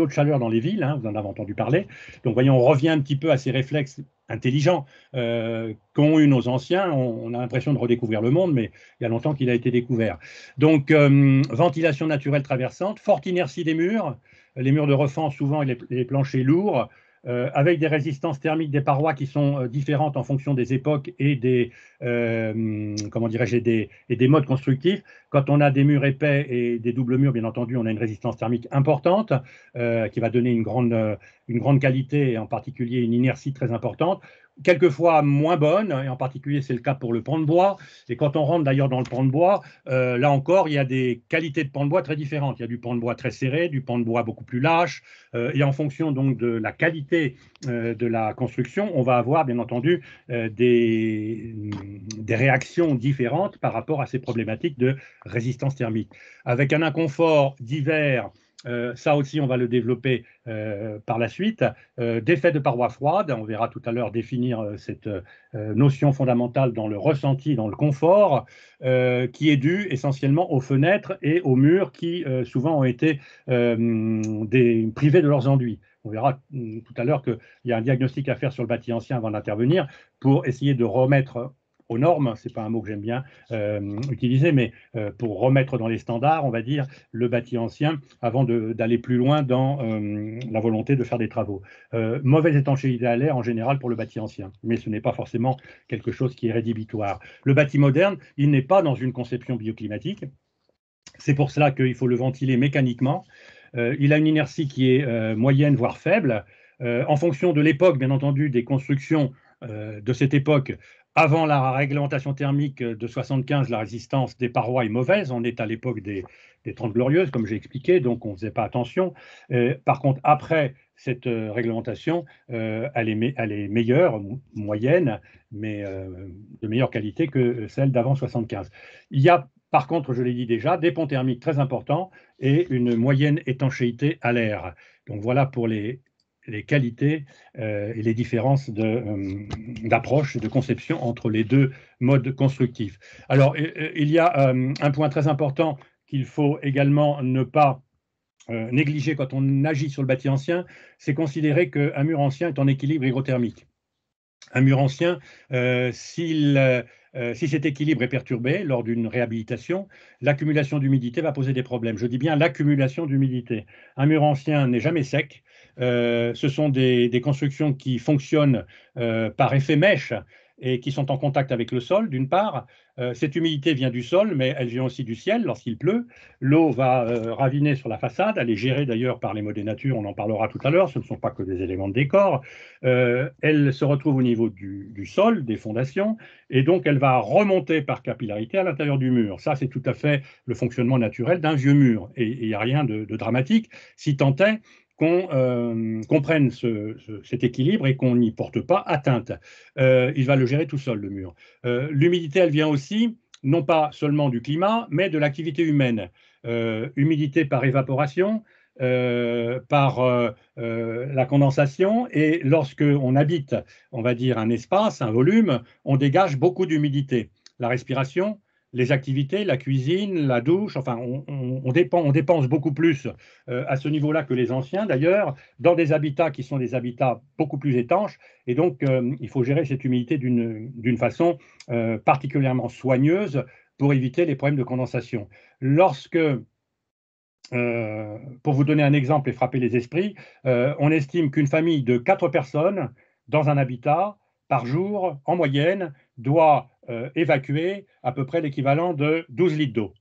Speaker 2: de chaleur dans les villes, vous en avez entendu parler. Donc, voyons, on revient un petit peu à ces réflexes intelligents qu'ont eu nos anciens. On a l'impression de redécouvrir le monde, mais il y a longtemps qu'il a été découvert. Donc, ventilation naturelle traversante, forte inertie des murs, les murs de refend souvent et les planchers lourds, avec des résistances thermiques des parois qui sont différentes en fonction des époques et comment dirais-je, et des modes constructifs. Quand on a des murs épais et des doubles murs, bien entendu, on a une résistance thermique importante qui va donner une grande qualité et en particulier une inertie très importante. Quelquefois moins bonne, et en particulier c'est le cas pour le pan de bois. Et quand on rentre d'ailleurs dans le pan de bois, là encore, il y a des qualités de pan de bois très différentes. Il y a du pan de bois très serré, du pan de bois beaucoup plus lâche, et en fonction donc de la qualité de la construction, on va avoir bien entendu des réactions différentes par rapport à ces problématiques de résistance thermique. Avec un inconfort d'hiver ça aussi on va le développer par la suite, d'effet de paroi froide, on verra tout à l'heure définir cette notion fondamentale dans le ressenti, dans le confort, qui est due essentiellement aux fenêtres et aux murs qui souvent ont été privés de leurs enduits. On verra tout à l'heure qu'il y a un diagnostic à faire sur le bâti ancien avant d'intervenir pour essayer de remettre aux normes, ce n'est pas un mot que j'aime bien utiliser, mais pour remettre dans les standards, on va dire, le bâti ancien avant d'aller plus loin dans la volonté de faire des travaux. Mauvaise étanchéité à l'air en général pour le bâti ancien, mais ce n'est pas forcément quelque chose qui est rédhibitoire. Le bâti moderne, il n'est pas dans une conception bioclimatique. C'est pour cela qu'il faut le ventiler mécaniquement. Il a une inertie qui est moyenne, voire faible. En fonction de l'époque, bien entendu, des constructions de cette époque, avant la réglementation thermique de 75, la résistance des parois est mauvaise. On est à l'époque des 30 Glorieuses, comme j'ai expliqué, donc on ne faisait pas attention. Par contre, après cette réglementation, elle est meilleure, moyenne, mais de meilleure qualité que celle d'avant 75. Il y a par contre, je l'ai dit déjà, des ponts thermiques très importants et une moyenne étanchéité à l'air. Donc voilà pour les qualités et les différences d'approche et de conception entre les deux modes constructifs. Alors, il y a un point très important qu'il faut également ne pas négliger quand on agit sur le bâti ancien, c'est considérer qu'un mur ancien est en équilibre hygrothermique. Un mur ancien, si cet équilibre est perturbé lors d'une réhabilitation, l'accumulation d'humidité va poser des problèmes. Je dis bien l'accumulation d'humidité. Un mur ancien n'est jamais sec. Ce sont des constructions qui fonctionnent par effet mèche et qui sont en contact avec le sol, d'une part. Cette humidité vient du sol, mais elle vient aussi du ciel lorsqu'il pleut. L'eau va raviner sur la façade, elle est gérée d'ailleurs par les modénatures, on en parlera tout à l'heure, ce ne sont pas que des éléments de décor. Elle se retrouve au niveau du sol, des fondations, et donc elle va remonter par capillarité à l'intérieur du mur. Ça, c'est tout à fait le fonctionnement naturel d'un vieux mur, et il n'y a rien de dramatique, si tant est qu'on comprenne cet équilibre et qu'on n'y porte pas atteinte. Il va le gérer tout seul, le mur. L'humidité, elle vient aussi, non pas seulement du climat, mais de l'activité humaine. Humidité par évaporation, par la condensation, et lorsque on habite, on va dire, un espace, un volume, on dégage beaucoup d'humidité. La respiration, les activités, la cuisine, la douche, enfin, on dépense beaucoup plus à ce niveau-là que les anciens, d'ailleurs, dans des habitats qui sont des habitats beaucoup plus étanches, et donc il faut gérer cette humidité d'une façon particulièrement soigneuse pour éviter les problèmes de condensation. Lorsque pour vous donner un exemple et frapper les esprits, on estime qu'une famille de 4 personnes dans un habitat, par jour, en moyenne, doit évacuer à peu près l'équivalent de 12 litres d'eau.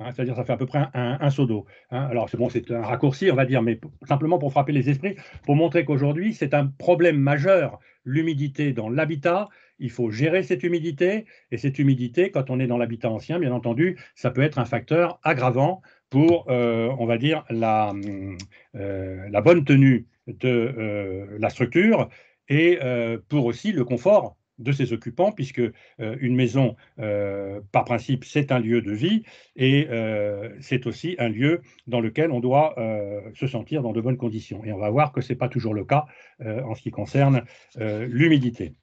Speaker 2: C'est-à-dire ça fait à peu près un seau d'eau. Alors c'est bon, c'est un raccourci, on va dire, mais simplement pour frapper les esprits, pour montrer qu'aujourd'hui, c'est un problème majeur, l'humidité dans l'habitat. Il faut gérer cette humidité, et cette humidité, quand on est dans l'habitat ancien, bien entendu, ça peut être un facteur aggravant pour, on va dire, la bonne tenue de la structure et pour aussi le confort de ses occupants, puisque une maison, par principe, c'est un lieu de vie et c'est aussi un lieu dans lequel on doit se sentir dans de bonnes conditions. Et on va voir que ce n'est pas toujours le cas en ce qui concerne l'humidité.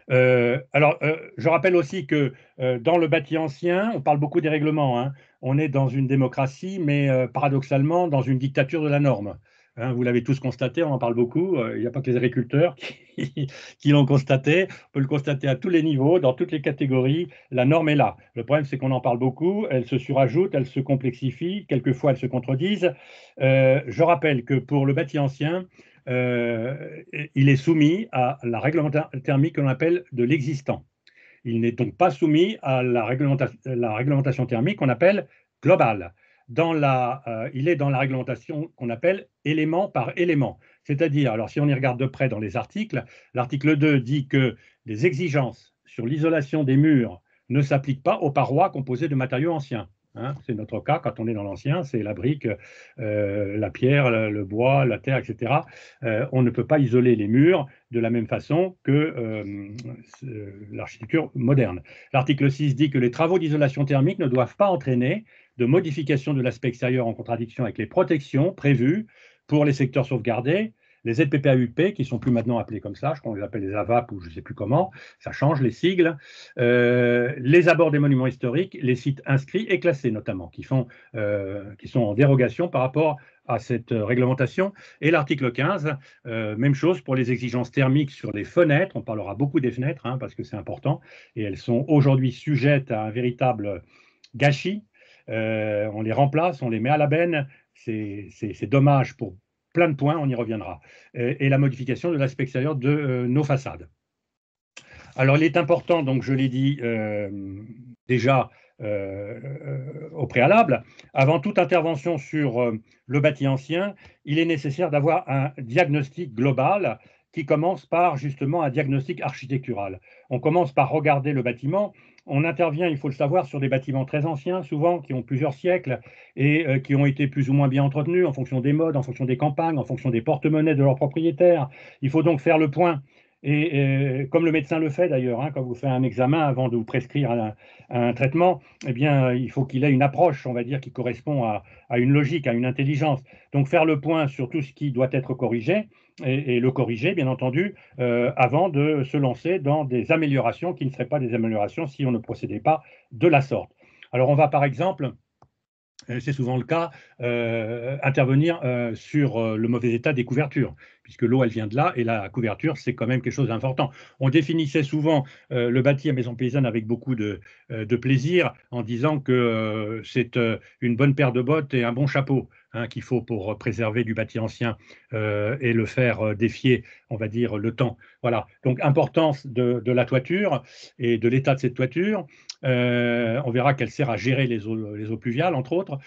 Speaker 2: Je rappelle aussi que dans le bâti ancien, on parle beaucoup des règlements, hein. On est dans une démocratie, mais paradoxalement dans une dictature de la norme. Hein, vous l'avez tous constaté, on en parle beaucoup. Il n'y a pas que les agriculteurs qui l'ont constaté. On peut le constater à tous les niveaux, dans toutes les catégories. La norme est là. Le problème, c'est qu'on en parle beaucoup. Elle se surajoute, elle se complexifie. Quelquefois, elle se contredisent. Je rappelle que pour le bâti ancien, il est soumis à la réglementation thermique qu'on appelle de l'existant. Il n'est donc pas soumis à la réglementation thermique qu'on appelle globale. Il est dans la réglementation qu'on appelle élément par élément. C'est-à-dire, alors si on y regarde de près dans les articles, l'article 2 dit que les exigences sur l'isolation des murs ne s'appliquent pas aux parois composées de matériaux anciens. Hein, c'est notre cas quand on est dans l'ancien, c'est la brique, la pierre, le bois, la terre, etc. On ne peut pas isoler les murs de la même façon que l'architecture moderne. L'article 6 dit que les travaux d'isolation thermique ne doivent pas entraîner de modification de l'aspect extérieur en contradiction avec les protections prévues pour les secteurs sauvegardés, les ZPPAUP, qui sont plus maintenant appelés comme ça, je crois qu'on les appelle les AVAP ou je ne sais plus comment, ça change les sigles, les abords des monuments historiques, les sites inscrits et classés notamment, qui sont en dérogation par rapport à cette réglementation. Et l'article 15, même chose pour les exigences thermiques sur les fenêtres, on parlera beaucoup des fenêtres, hein, parce que c'est important, et elles sont aujourd'hui sujettes à un véritable gâchis. On les remplace, on les met à la benne, c'est dommage pour plein de points, on y reviendra. Et la modification de l'aspect extérieur de nos façades. Alors, il est important, donc je l'ai dit déjà au préalable, avant toute intervention sur le bâti ancien, il est nécessaire d'avoir un diagnostic global qui commence par justement un diagnostic architectural. On commence par regarder le bâtiment. On intervient, il faut le savoir, sur des bâtiments très anciens, souvent, qui ont plusieurs siècles et qui ont été plus ou moins bien entretenus en fonction des modes, en fonction des campagnes, en fonction des porte-monnaies de leurs propriétaires. Il faut donc faire le point. Et comme le médecin le fait d'ailleurs, hein, quand vous faites un examen avant de vous prescrire un traitement, eh bien, il faut qu'il ait une approche, on va dire, qui correspond à une logique, à une intelligence. Donc faire le point sur tout ce qui doit être corrigé et le corriger, bien entendu, avant de se lancer dans des améliorations qui ne seraient pas des améliorations si on ne procédait pas de la sorte. Alors on va par exemple, c'est souvent le cas, intervenir sur le mauvais état des couvertures, puisque l'eau, elle vient de là, et la couverture, c'est quand même quelque chose d'important. On définissait souvent le bâti à maison paysanne avec beaucoup de plaisir, en disant que c'est une bonne paire de bottes et un bon chapeau, hein, qu'il faut pour préserver du bâti ancien et le faire défier, on va dire, le temps. Voilà, donc importance de la toiture et de l'état de cette toiture. On verra qu'elle sert à gérer les eaux pluviales, entre autres.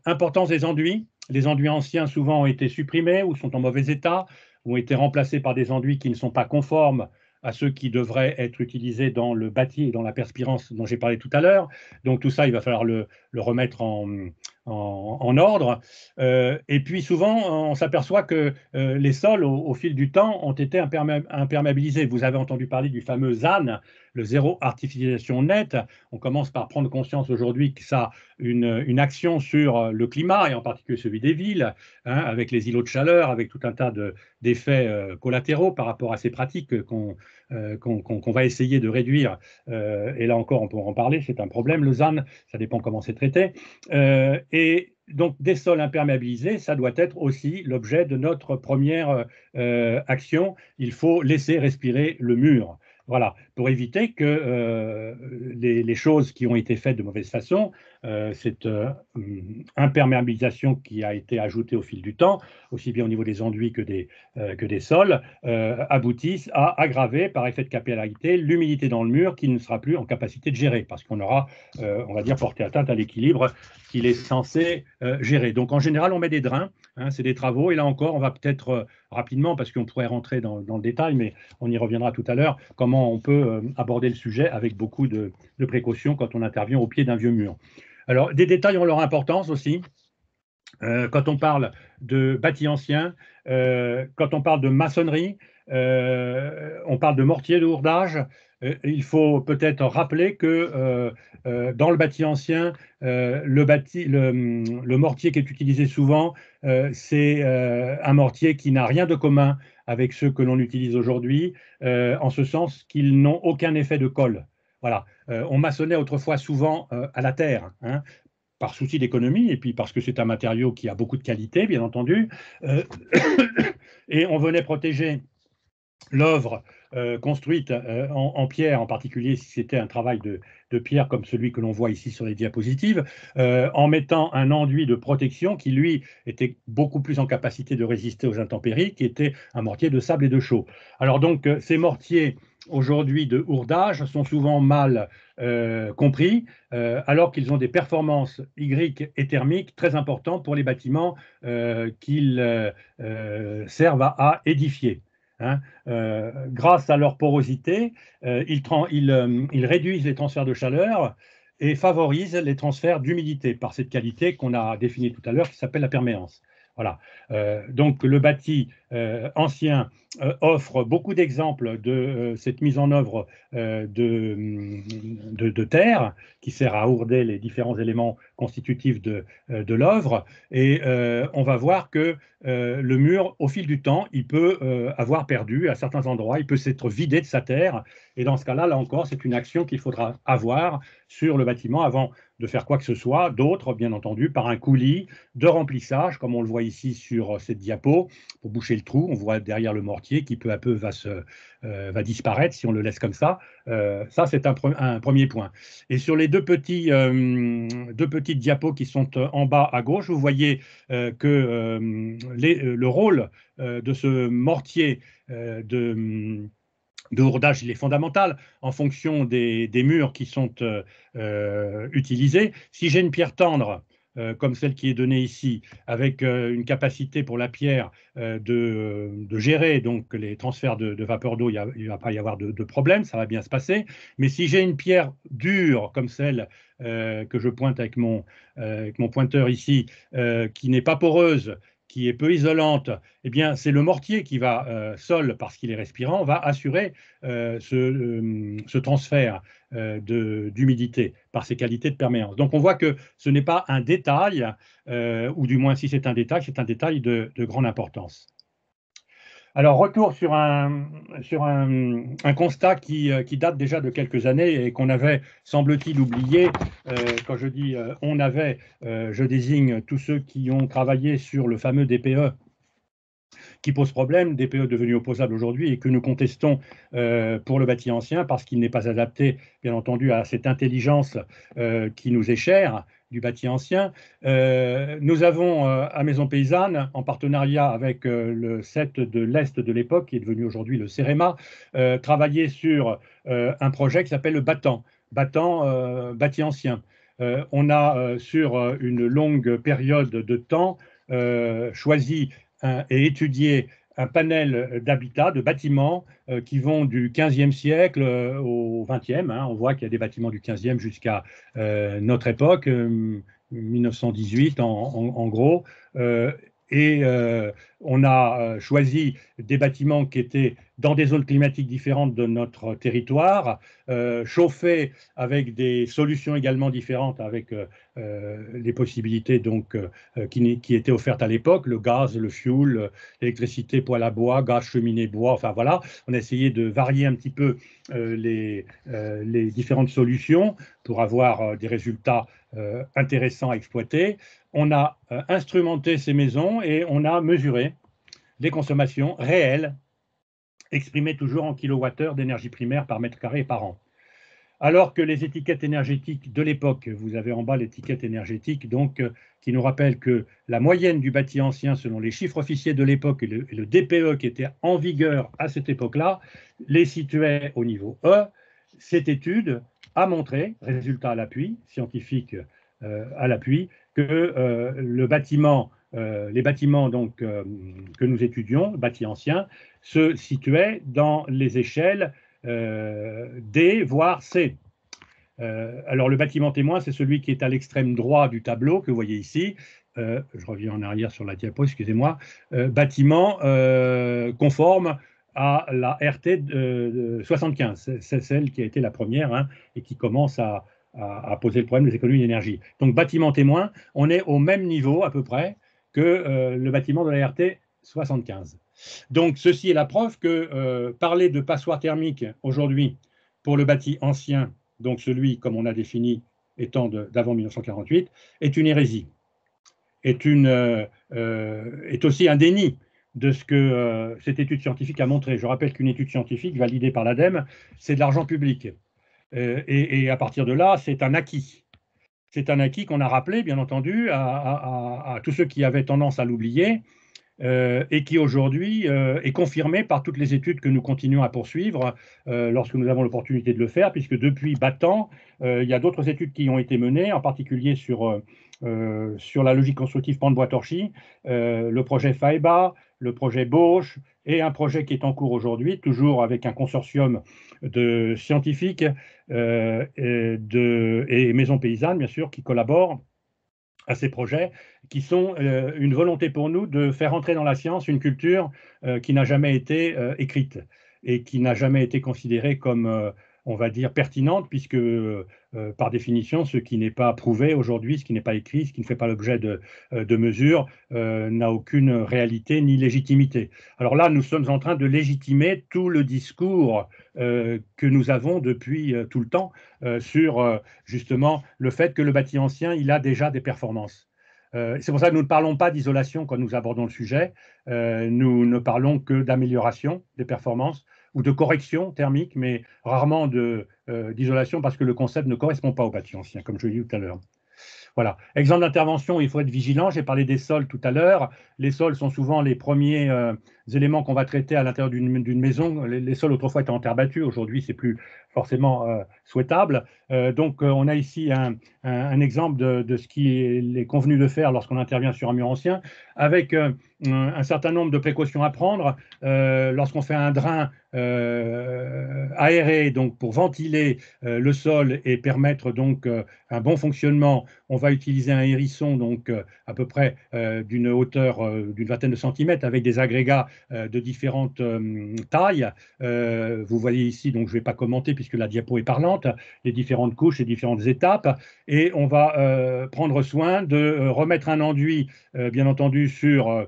Speaker 2: Importance des enduits. Les enduits anciens, souvent, ont été supprimés ou sont en mauvais état, ou ont été remplacés par des enduits qui ne sont pas conformes à ceux qui devraient être utilisés dans le bâti et dans la perspirance dont j'ai parlé tout à l'heure. Donc tout ça, il va falloir le remettre en ordre. Et puis souvent, on s'aperçoit que les sols, au fil du temps, ont été imperméabilisés. Vous avez entendu parler du fameux ZAN, le zéro artificialisation nette. On commence par prendre conscience aujourd'hui que ça a une action sur le climat, et en particulier celui des villes, hein, avec les îlots de chaleur, avec tout un tas d'effets collatéraux par rapport à ces pratiques qu'on va essayer de réduire. Et là encore, on peut en parler, c'est un problème. Le ZAN, ça dépend comment c'est traité. Et donc, des sols imperméabilisés, ça doit être aussi l'objet de notre première action. Il faut laisser respirer le mur. Voilà, pour éviter que les choses qui ont été faites de mauvaise façon, cette imperméabilisation qui a été ajoutée au fil du temps, aussi bien au niveau des enduits que des sols, aboutissent à aggraver par effet de capillarité l'humidité dans le mur qui ne sera plus en capacité de gérer, parce qu'on aura, on va dire, porté atteinte à l'équilibre qu'il est censé gérer. Donc en général, on met des drains, hein, c'est des travaux, et là encore, on va peut-être rapidement, parce qu'on pourrait rentrer dans le détail, mais on y reviendra tout à l'heure, comment on peut aborder le sujet avec beaucoup de précautions quand on intervient au pied d'un vieux mur. Alors, des détails ont leur importance aussi. Quand on parle de bâti ancien, quand on parle de maçonnerie, on parle de mortier de hourdage. Il faut peut-être rappeler que dans le bâti ancien, le mortier qui est utilisé souvent, c'est un mortier qui n'a rien de commun avec ceux que l'on utilise aujourd'hui, en ce sens qu'ils n'ont aucun effet de colle. Voilà. On maçonnait autrefois souvent à la terre, hein, par souci d'économie, et puis parce que c'est un matériau qui a beaucoup de qualité, bien entendu, et on venait protéger l'œuvre construite en pierre, en particulier si c'était un travail de pierre comme celui que l'on voit ici sur les diapositives, en mettant un enduit de protection qui, lui, était beaucoup plus en capacité de résister aux intempéries, qui était un mortier de sable et de chaux. Alors donc, ces mortiers aujourd'hui de hourdage sont souvent mal compris, alors qu'ils ont des performances hydriques et thermiques très importantes pour les bâtiments qu'ils servent à édifier. Hein. Grâce à leur porosité, ils réduisent les transferts de chaleur et favorisent les transferts d'humidité par cette qualité qu'on a définie tout à l'heure qui s'appelle la perméance. Voilà. Donc le bâti ancien offre beaucoup d'exemples de cette mise en œuvre de terre qui sert à ourder les différents éléments constitutifs de l'œuvre. Et on va voir que le mur, au fil du temps, il peut avoir perdu à certains endroits, il peut s'être vidé de sa terre. Et dans ce cas-là, là encore, c'est une action qu'il faudra avoir sur le bâtiment avant de faire quoi que ce soit, d'autre, bien entendu, par un coulis de remplissage, comme on le voit ici sur cette diapo, pour boucher le trou. On voit derrière le mortier qui peu à peu va disparaître si on le laisse comme ça. Ça, c'est un premier point. Et sur les deux petites diapos qui sont en bas à gauche, vous voyez que le rôle de ce mortier de hourdage, il est fondamental en fonction des murs qui sont utilisés. Si j'ai une pierre tendre, comme celle qui est donnée ici, avec une capacité pour la pierre de gérer donc les transferts de vapeur d'eau, il ne va pas y avoir de problème, ça va bien se passer. Mais si j'ai une pierre dure comme celle que je pointe avec mon pointeur ici, qui n'est pas poreuse, qui est peu isolante, eh bien, c'est le mortier qui va, seul, parce qu'il est respirant, va assurer ce transfert d'humidité par ses qualités de perméance. Donc, on voit que ce n'est pas un détail, ou du moins, si c'est un détail de grande importance. Alors, retour sur un constat qui date déjà de quelques années et qu'on avait, semble-t-il, oublié. Quand je dis on avait, je désigne tous ceux qui ont travaillé sur le fameux DPE qui pose problème, DPE devenu opposable aujourd'hui et que nous contestons pour le bâti ancien parce qu'il n'est pas adapté, bien entendu, à cette intelligence qui nous est chère du bâti ancien. Nous avons à Maison Paysanne, en partenariat avec le CET de l'Est de l'époque, qui est devenu aujourd'hui le CEREMA, travaillé sur un projet qui s'appelle le Battant, bâti ancien. On a, sur une longue période de temps, choisi et étudier un panel d'habitats, de bâtiments qui vont du 15e siècle au 20e. On voit qu'il y a des bâtiments du 15e jusqu'à notre époque, 1918 en gros. Et on a choisi des bâtiments qui étaient dans des zones climatiques différentes de notre territoire, chauffés avec des solutions également différentes, avec les possibilités donc, qui étaient offertes à l'époque, le gaz, le fioul, l'électricité, poêle à bois, gaz, cheminée, bois, enfin voilà. On a essayé de varier un petit peu les différentes solutions pour avoir des résultats intéressants à exploiter. On a instrumenté ces maisons et on a mesuré les consommations réelles, exprimées toujours en kilowattheures d'énergie primaire par mètre carré et par an. Alors que les étiquettes énergétiques de l'époque, vous avez en bas l'étiquette énergétique, donc, qui nous rappelle que la moyenne du bâti ancien, selon les chiffres officiels de l'époque et le DPE qui était en vigueur à cette époque-là, les situait au niveau E. Cette étude a montré, résultat à l'appui, scientifique à l'appui, que les bâtiments donc, que nous étudions, bâtis anciens, se situaient dans les échelles D, voire C. Alors le bâtiment témoin, c'est celui qui est à l'extrême droit du tableau que vous voyez ici. Je reviens en arrière sur la diapo, excusez-moi. Bâtiment conforme à la RT 75. C'est celle qui a été la première et qui commence à poser le problème des économies d'énergie. Donc bâtiment témoin, on est au même niveau à peu près que le bâtiment de la RT 75. Donc, ceci est la preuve que parler de passoire thermique aujourd'hui pour le bâti ancien, donc celui, comme on a défini, étant d'avant 1948, est une hérésie, est aussi un déni de ce que cette étude scientifique a montré. Je rappelle qu'une étude scientifique validée par l'ADEME, c'est de l'argent public. Et à partir de là, c'est un acquis. C'est un acquis qu'on a rappelé, bien entendu, à tous ceux qui avaient tendance à l'oublier, et qui aujourd'hui est confirmé par toutes les études que nous continuons à poursuivre lorsque nous avons l'opportunité de le faire, puisque depuis Battant, il y a d'autres études qui ont été menées, en particulier sur la logique constructive Pan-Bois-Torchy, le projet FAEBA, le projet Bosch, et un projet qui est en cours aujourd'hui, toujours avec un consortium de scientifiques et Maison Paysanne, bien sûr, qui collaborent à ces projets qui sont une volonté pour nous de faire entrer dans la science une culture qui n'a jamais été écrite et qui n'a jamais été considérée comme, on va dire, pertinente, puisque par définition, ce qui n'est pas prouvé aujourd'hui, ce qui n'est pas écrit, ce qui ne fait pas l'objet de mesures, n'a aucune réalité ni légitimité. Alors là, nous sommes en train de légitimer tout le discours que nous avons depuis tout le temps sur justement le fait que le bâti ancien, il a déjà des performances. C'est pour ça que nous ne parlons pas d'isolation quand nous abordons le sujet. Nous ne parlons que d'amélioration des performances ou de correction thermique, mais rarement d'isolation parce que le concept ne correspond pas au bâti ancien, comme je l'ai dit tout à l'heure. Voilà. Exemple d'intervention, il faut être vigilant. J'ai parlé des sols tout à l'heure. Les sols sont souvent les premiers éléments qu'on va traiter à l'intérieur d'une maison. Les sols autrefois étaient en terre battue. Aujourd'hui, c'est plus forcément souhaitable. Donc, on a ici un exemple de ce qu'il est convenu de faire lorsqu'on intervient sur un mur ancien, avec un certain nombre de précautions à prendre. Lorsqu'on fait un drain aéré, donc pour ventiler le sol et permettre donc un bon fonctionnement, on va utiliser un hérisson donc à peu près d'une hauteur d'une vingtaine de centimètres avec des agrégats de différentes tailles. Vous voyez ici, donc je ne vais pas commenter puisque la diapo est parlante, les différentes couches, les différentes étapes, et on va prendre soin de remettre un enduit, bien entendu, je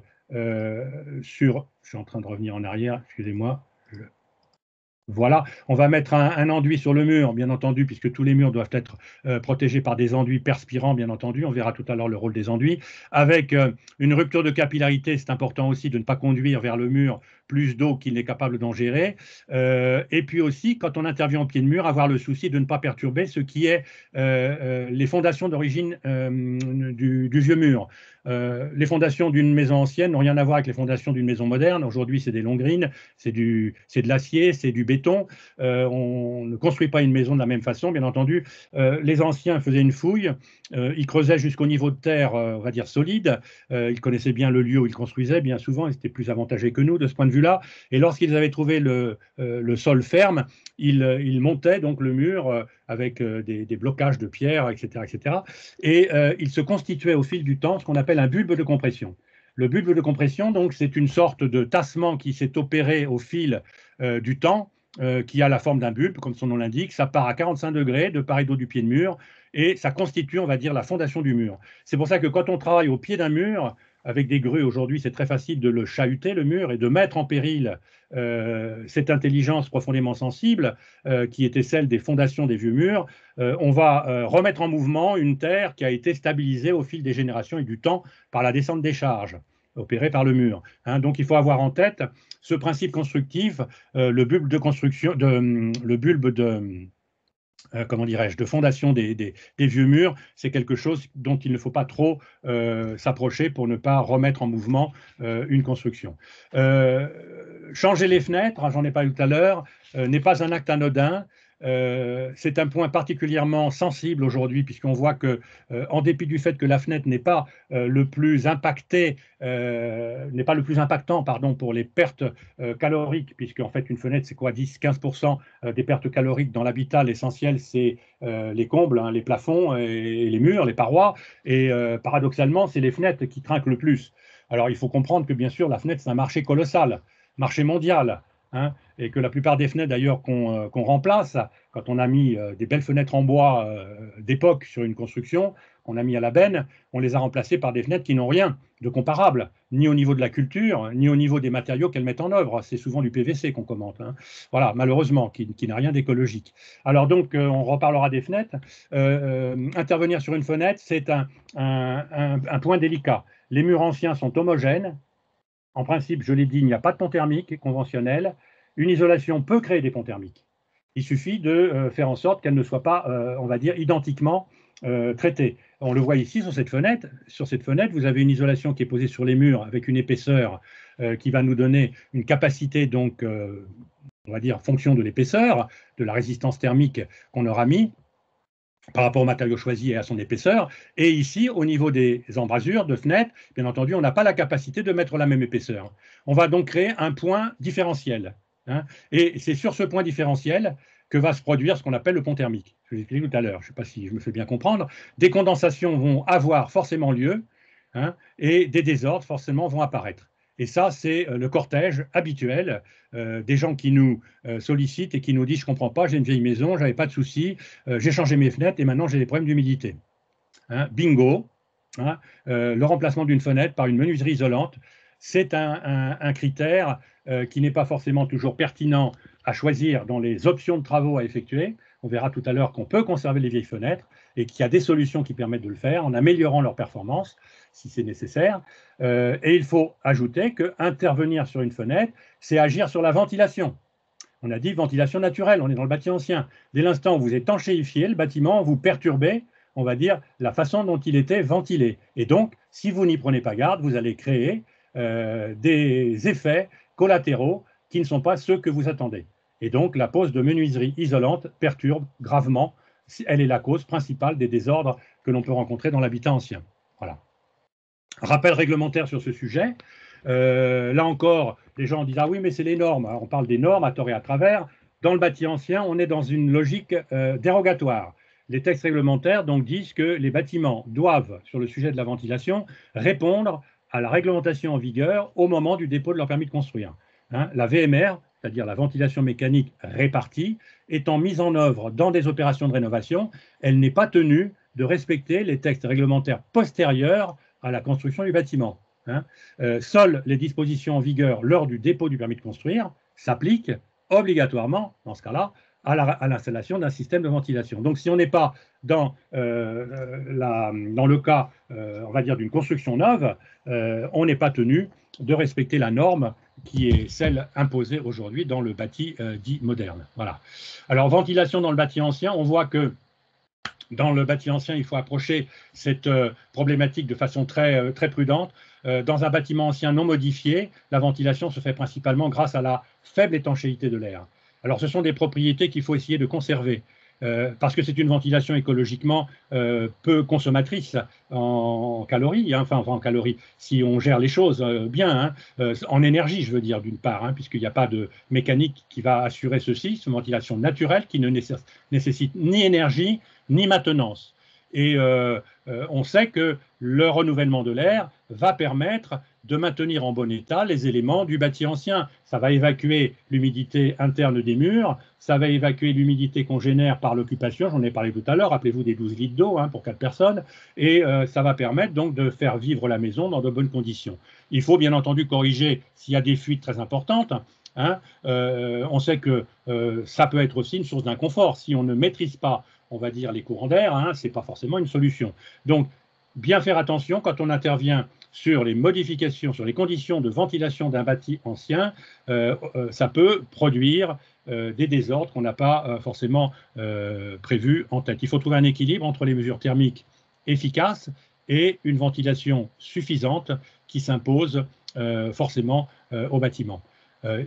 Speaker 2: suis en train de revenir en arrière, excusez-moi. Voilà, on va mettre un enduit sur le mur, bien entendu, puisque tous les murs doivent être protégés par des enduits perspirants, bien entendu. On verra tout à l'heure le rôle des enduits. Avec une rupture de capillarité, c'est important aussi de ne pas conduire vers le mur plus d'eau qu'il n'est capable d'en gérer. Et puis aussi, quand on intervient au pied de mur, avoir le souci de ne pas perturber ce qui est les fondations d'origine du vieux mur. Les fondations d'une maison ancienne n'ont rien à voir avec les fondations d'une maison moderne. Aujourd'hui, c'est des longrines, c'est de l'acier, c'est du béton. On ne construit pas une maison de la même façon, bien entendu. Les anciens faisaient une fouille, ils creusaient jusqu'au niveau de terre, on va dire solide. Ils connaissaient bien le lieu où ils construisaient, bien souvent, ils étaient plus avantagés que nous de ce point de vue-là. Et lorsqu'ils avaient trouvé le sol ferme, ils montaient donc le mur avec des blocages de pierre, etc., etc. Et il se constituait au fil du temps ce qu'on appelle un bulbe de compression. Le bulbe de compression, donc, c'est une sorte de tassement qui s'est opéré au fil du temps, qui a la forme d'un bulbe, comme son nom l'indique. Ça part à 45 degrés de part et d'autre du pied de mur, et ça constitue, on va dire, la fondation du mur. C'est pour ça que quand on travaille au pied d'un mur, avec des grues aujourd'hui, c'est très facile de le chahuter, le mur, et de mettre en péril cette intelligence profondément sensible qui était celle des fondations des vieux murs. On va remettre en mouvement une terre qui a été stabilisée au fil des générations et du temps par la descente des charges opérée par le mur. Hein, donc il faut avoir en tête ce principe constructif, le bulbe de construction, le bulbe de comment dirais-je, de fondation des vieux murs, c'est quelque chose dont il ne faut pas trop s'approcher pour ne pas remettre en mouvement une construction. Changer les fenêtres, j'en ai parlé tout à l'heure, n'est pas un acte anodin. C'est un point particulièrement sensible aujourd'hui, puisqu'on voit que, en dépit du fait que la fenêtre n'est pas le plus impacté, n'est pas le plus impactant, pardon, pour les pertes caloriques, puisque en fait une fenêtre c'est quoi, 10-15% des pertes caloriques dans l'habitat. L'essentiel c'est les combles, hein, les plafonds et les murs, les parois, et paradoxalement c'est les fenêtres qui trinquent le plus. Alors il faut comprendre que bien sûr la fenêtre c'est un marché colossal, marché mondial. Hein, et que la plupart des fenêtres d'ailleurs qu'on remplace, quand on a mis des belles fenêtres en bois d'époque sur une construction, qu'on a mis à la benne, on les a remplacées par des fenêtres qui n'ont rien de comparable, ni au niveau de la culture, ni au niveau des matériaux qu'elles mettent en œuvre. C'est souvent du PVC qu'on commente. Hein. Voilà, malheureusement, qui n'a rien d'écologique. Alors donc, on reparlera des fenêtres. Intervenir sur une fenêtre, c'est un point délicat. Les murs anciens sont homogènes. En principe, je l'ai dit, il n'y a pas de pont thermique conventionnel. Une isolation peut créer des ponts thermiques. Il suffit de faire en sorte qu'elle ne soit pas, on va dire, identiquement traitée. On le voit ici sur cette fenêtre. Sur cette fenêtre, vous avez une isolation qui est posée sur les murs avec une épaisseur qui va nous donner une capacité, donc, on va dire, fonction de l'épaisseur, de la résistance thermique qu'on aura mis par rapport au matériau choisi et à son épaisseur. Et ici, au niveau des embrasures de fenêtres, bien entendu, on n'a pas la capacité de mettre la même épaisseur. On va donc créer un point différentiel. hein. Et c'est sur ce point différentiel que va se produire ce qu'on appelle le pont thermique. Je vous expliqué tout à l'heure, je ne sais pas si je me fais bien comprendre. Des condensations vont avoir forcément lieu, hein, et des désordres forcément vont apparaître. Et ça, c'est le cortège habituel des gens qui nous sollicitent et qui nous disent: je ne comprends pas, j'ai une vieille maison, je n'avais pas de soucis, j'ai changé mes fenêtres et maintenant j'ai des problèmes d'humidité. Hein, bingo, hein, le remplacement d'une fenêtre par une menuiserie isolante, c'est un critère qui n'est pas forcément toujours pertinent à choisir dans les options de travaux à effectuer. On verra tout à l'heure qu'on peut conserver les vieilles fenêtres et qu'il y a des solutions qui permettent de le faire en améliorant leur performance si c'est nécessaire. Et il faut ajouter qu'intervenir sur une fenêtre, c'est agir sur la ventilation. On a dit ventilation naturelle, on est dans le bâti ancien. Dès l'instant où vous étanchéifiez le bâtiment, vous perturbez, on va dire, la façon dont il était ventilé. Et donc, si vous n'y prenez pas garde, vous allez créer des effets collatéraux qui ne sont pas ceux que vous attendez. Et donc, la pose de menuiserie isolante perturbe gravement, elle est la cause principale des désordres que l'on peut rencontrer dans l'habitat ancien. Voilà. Rappel réglementaire sur ce sujet. Là encore, les gens disent: ah oui, mais c'est les normes. Alors, on parle des normes à tort et à travers. Dans le bâti ancien, on est dans une logique dérogatoire. Les textes réglementaires donc disent que les bâtiments doivent, sur le sujet de la ventilation, répondre à la réglementation en vigueur au moment du dépôt de leur permis de construire. Hein, la VMR, c'est-à-dire la ventilation mécanique répartie, étant mise en œuvre dans des opérations de rénovation, elle n'est pas tenue de respecter les textes réglementaires postérieurs à la construction du bâtiment. Hein. Seules les dispositions en vigueur lors du dépôt du permis de construire s'appliquent obligatoirement, dans ce cas-là, à l'installation d'un système de ventilation. Donc, si on n'est pas dans le cas, on va dire, d'une construction neuve, on n'est pas tenu de respecter la norme qui est celle imposée aujourd'hui dans le bâti dit moderne. Voilà. Alors, ventilation dans le bâti ancien, on voit que dans le bâti ancien, il faut approcher cette problématique de façon très, très prudente. Dans un bâtiment ancien non modifié, la ventilation se fait principalement grâce à la faible étanchéité de l'air. Alors, ce sont des propriétés qu'il faut essayer de conserver, parce que c'est une ventilation écologiquement peu consommatrice en calories, hein, enfin en calories, si on gère les choses bien, hein, en énergie, je veux dire, d'une part, hein, puisqu'il n'y a pas de mécanique qui va assurer ceci, c'est une ventilation naturelle qui ne nécessite ni énergie, ni maintenance. Et on sait que le renouvellement de l'air va permettre de maintenir en bon état les éléments du bâti ancien. Ça va évacuer l'humidité interne des murs, ça va évacuer l'humidité qu'on génère par l'occupation, j'en ai parlé tout à l'heure, rappelez-vous des 12 litres d'eau hein, pour 4 personnes, et ça va permettre donc de faire vivre la maison dans de bonnes conditions. Il faut bien entendu corriger s'il y a des fuites très importantes. Hein, on sait que ça peut être aussi une source d'inconfort. Si on ne maîtrise pas, on va dire, les courants d'air, hein, ce n'est pas forcément une solution. Donc, bien faire attention quand on intervient sur les modifications, sur les conditions de ventilation d'un bâti ancien, ça peut produire des désordres qu'on n'a pas forcément prévus en tête. Il faut trouver un équilibre entre les mesures thermiques efficaces et une ventilation suffisante qui s'impose forcément au bâtiment.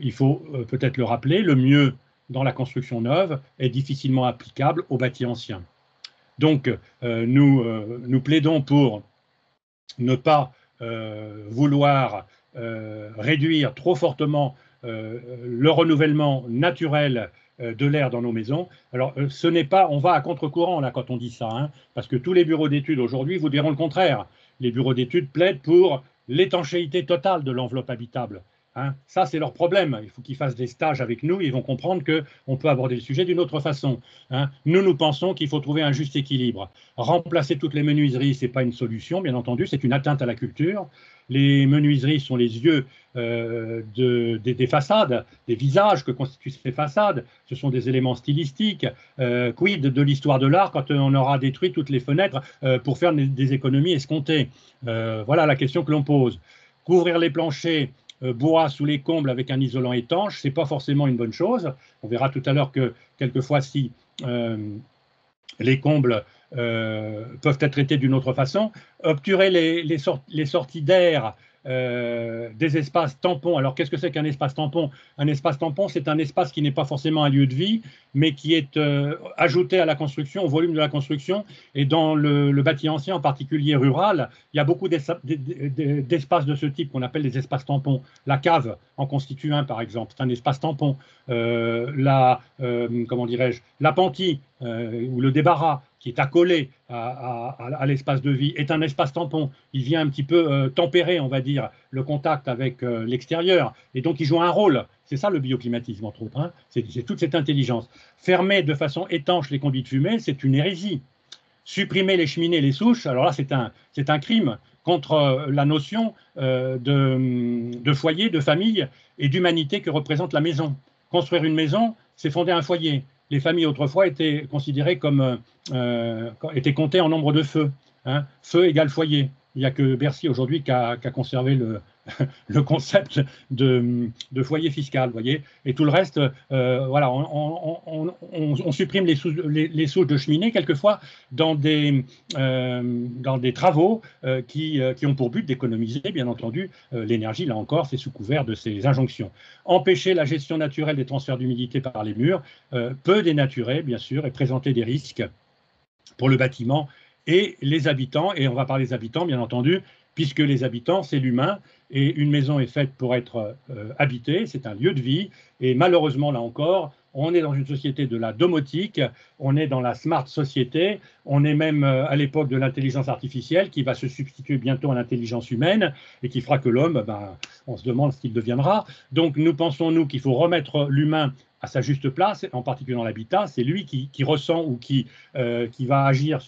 Speaker 2: Il faut peut-être le rappeler, le mieux dans la construction neuve est difficilement applicable au bâti ancien. Donc, nous plaidons pour ne pas vouloir réduire trop fortement le renouvellement naturel de l'air dans nos maisons. Alors, ce n'est pas, on va à contre-courant là quand on dit ça, hein, parce que tous les bureaux d'études aujourd'hui vous diront le contraire. Les bureaux d'études plaident pour l'étanchéité totale de l'enveloppe habitable. Hein. Ça, c'est leur problème. Il faut qu'ils fassent des stages avec nous. Ils vont comprendre qu'on peut aborder le sujet d'une autre façon. Hein. Nous pensons qu'il faut trouver un juste équilibre. Remplacer toutes les menuiseries, ce n'est pas une solution, bien entendu. C'est une atteinte à la culture. Les menuiseries sont les yeux des façades, des visages que constituent ces façades. Ce sont des éléments stylistiques. Quid de l'histoire de l'art quand on aura détruit toutes les fenêtres pour faire des économies escomptées? Voilà la question que l'on pose. Couvrir les planchers bois sous les combles avec un isolant étanche, ce n'est pas forcément une bonne chose. On verra tout à l'heure que quelquefois, si les combles peuvent être traités d'une autre façon, obturer les sorties d'air des espaces tampons. Alors, qu'est-ce que c'est qu'un espace tampon? Un espace tampon, c'est un espace qui n'est pas forcément un lieu de vie, mais qui est ajouté à la construction, au volume de la construction. Et dans le bâti ancien, en particulier rural, il y a beaucoup d'espaces de ce type qu'on appelle des espaces tampons. La cave en constitue un, par exemple, c'est un espace tampon. Comment dirais-je, l'appentis ou le débarras qui est accolé à l'espace de vie est un espace tampon. Il vient un petit peu tempérer, on va dire, le contact avec l'extérieur. Et donc, il joue un rôle. C'est ça le bioclimatisme, entre autres. Hein. C'est toute cette intelligence. Fermer de façon étanche les conduits de fumée, c'est une hérésie. Supprimer les cheminées, les souches, alors là, c'est un crime contre la notion de foyer, de famille et d'humanité que représente la maison. Construire une maison, c'est fonder un foyer. Les familles autrefois étaient considérées étaient comptées en nombre de feux. Hein. Feu égale foyer. Il n'y a que Bercy aujourd'hui qui a conservé le concept de foyer fiscal, voyez. Et tout le reste, voilà, on supprime les souches de cheminée quelquefois dans des travaux qui ont pour but d'économiser, bien entendu, l'énergie. Là encore, c'est sous couvert de ces injonctions. Empêcher la gestion naturelle des transferts d'humidité par les murs peut dénaturer, bien sûr, et présenter des risques pour le bâtiment et les habitants. Et on va parler des habitants, bien entendu, puisque les habitants, c'est l'humain, et une maison est faite pour être habitée, c'est un lieu de vie, et malheureusement, là encore, on est dans une société de la domotique, on est dans la smart société, on est même à l'époque de l'intelligence artificielle qui va se substituer bientôt à l'intelligence humaine et qui fera que l'homme, on se demande ce qu'il deviendra. Donc nous pensons, nous, qu'il faut remettre l'humain à sa juste place, en particulier dans l'habitat. C'est lui qui ressent ou qui va agir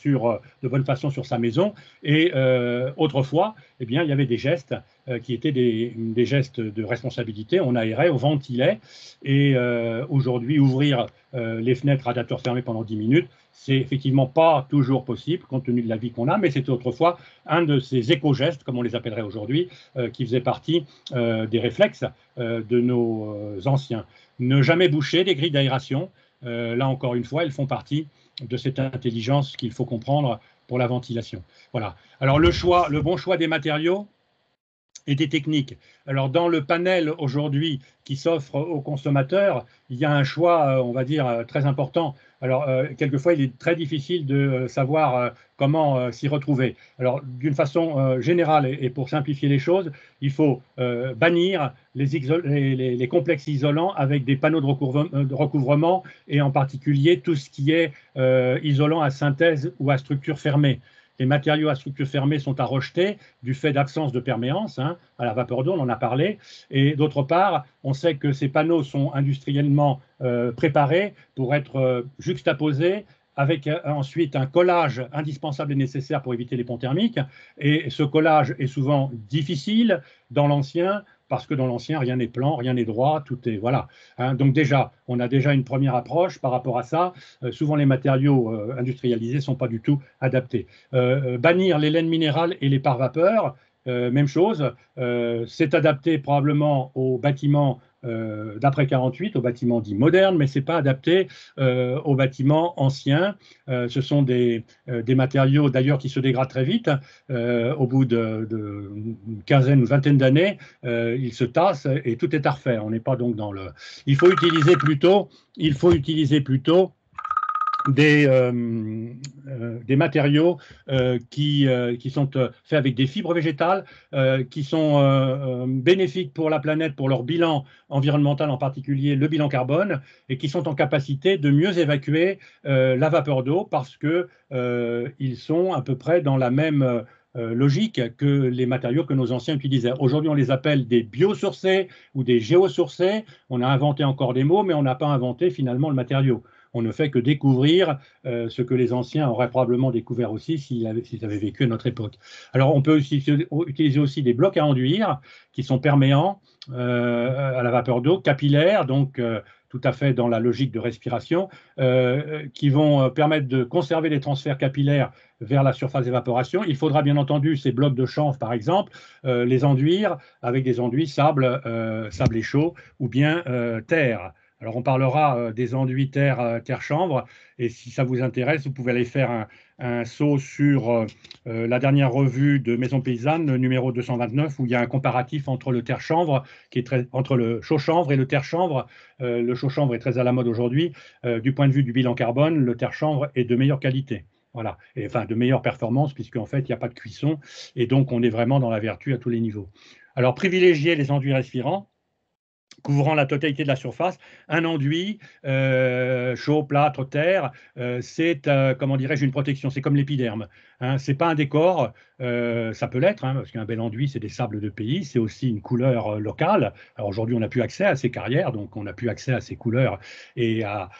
Speaker 2: de bonne façon sur sa maison. Et autrefois, eh bien, il y avait des gestes qui étaient des gestes de responsabilité. On aérait, on ventilait. Et aujourd'hui, ouvrir les fenêtres radiateurs fermés pendant 10 minutes, c'est effectivement pas toujours possible compte tenu de la vie qu'on a, mais c'était autrefois un de ces éco-gestes, comme on les appellerait aujourd'hui, qui faisait partie des réflexes de nos anciens. Ne jamais boucher des grilles d'aération, là encore une fois, elles font partie de cette intelligence qu'il faut comprendre pour la ventilation. Voilà. Alors le bon choix des matériaux et des techniques. Alors dans le panel aujourd'hui qui s'offre aux consommateurs, il y a un choix, on va dire, très important. Alors quelquefois, il est très difficile de savoir comment s'y retrouver. Alors d'une façon générale et pour simplifier les choses, il faut bannir les complexes isolants avec des panneaux de recouvrement et en particulier tout ce qui est isolant à synthèse ou à structure fermée. Les matériaux à structure fermée sont à rejeter du fait d'absence de perméance, hein, à la vapeur d'eau, on en a parlé. Et d'autre part, on sait que ces panneaux sont industriellement préparés pour être juxtaposés avec ensuite un collage indispensable et nécessaire pour éviter les ponts thermiques. Et ce collage est souvent difficile dans l'ancien, parce que dans l'ancien, rien n'est plan, rien n'est droit, tout est… Voilà. Hein, donc déjà, on a déjà une première approche par rapport à ça. Souvent, les matériaux industrialisés ne sont pas du tout adaptés. Bannir les laines minérales et les pare-vapeurs, même chose. C'est adapté probablement aux bâtiments d'après 48, aux bâtiments dits modernes, mais ce n'est pas adapté aux bâtiments anciens. Ce sont des matériaux d'ailleurs qui se dégradent très vite. Au bout d'une quinzaine ou vingtaine d'années, ils se tassent et tout est à refaire. On n'est pas donc dans le… Il faut utiliser plutôt des matériaux qui sont faits avec des fibres végétales, qui sont bénéfiques pour la planète, pour leur bilan environnemental, en particulier le bilan carbone, et qui sont en capacité de mieux évacuer la vapeur d'eau parce qu'ils sont à peu près dans la même logique que les matériaux que nos anciens utilisaient. Aujourd'hui, on les appelle des biosourcés ou des géosourcés. On a inventé encore des mots, mais on n'a pas inventé finalement le matériau. On ne fait que découvrir ce que les anciens auraient probablement découvert aussi s'ils avaient vécu à notre époque. Alors, on peut aussi utiliser aussi des blocs à enduire qui sont perméants à la vapeur d'eau, capillaires, donc tout à fait dans la logique de respiration, qui vont permettre de conserver les transferts capillaires vers la surface d'évaporation. Il faudra bien entendu ces blocs de chanvre, par exemple, les enduire avec des enduits sable et chaud ou bien terre. Alors, on parlera des enduits terre-chanvre, et si ça vous intéresse, vous pouvez aller faire un saut sur la dernière revue de Maison Paysanne, le numéro 229, où il y a un comparatif entre le terre-chanvre, entre le chaud-chanvre et le terre-chanvre. Le chaud-chanvre est très à la mode aujourd'hui. Du point de vue du bilan carbone, le terre-chanvre est de meilleure qualité. Voilà, et, enfin de meilleure performance, puisqu'en fait, il n'y a pas de cuisson, et donc on est vraiment dans la vertu à tous les niveaux. Alors, privilégiez les enduits respirants, couvrant la totalité de la surface. Un enduit, chaud, plâtre, terre, c'est, comment dirais-je, une protection. C'est comme l'épiderme. Hein. Ce n'est pas un décor, ça peut l'être, hein, parce qu'un bel enduit, c'est des sables de pays, c'est aussi une couleur locale. Alors aujourd'hui, on n'a plus accès à ces carrières, donc on n'a plus accès à ces couleurs et à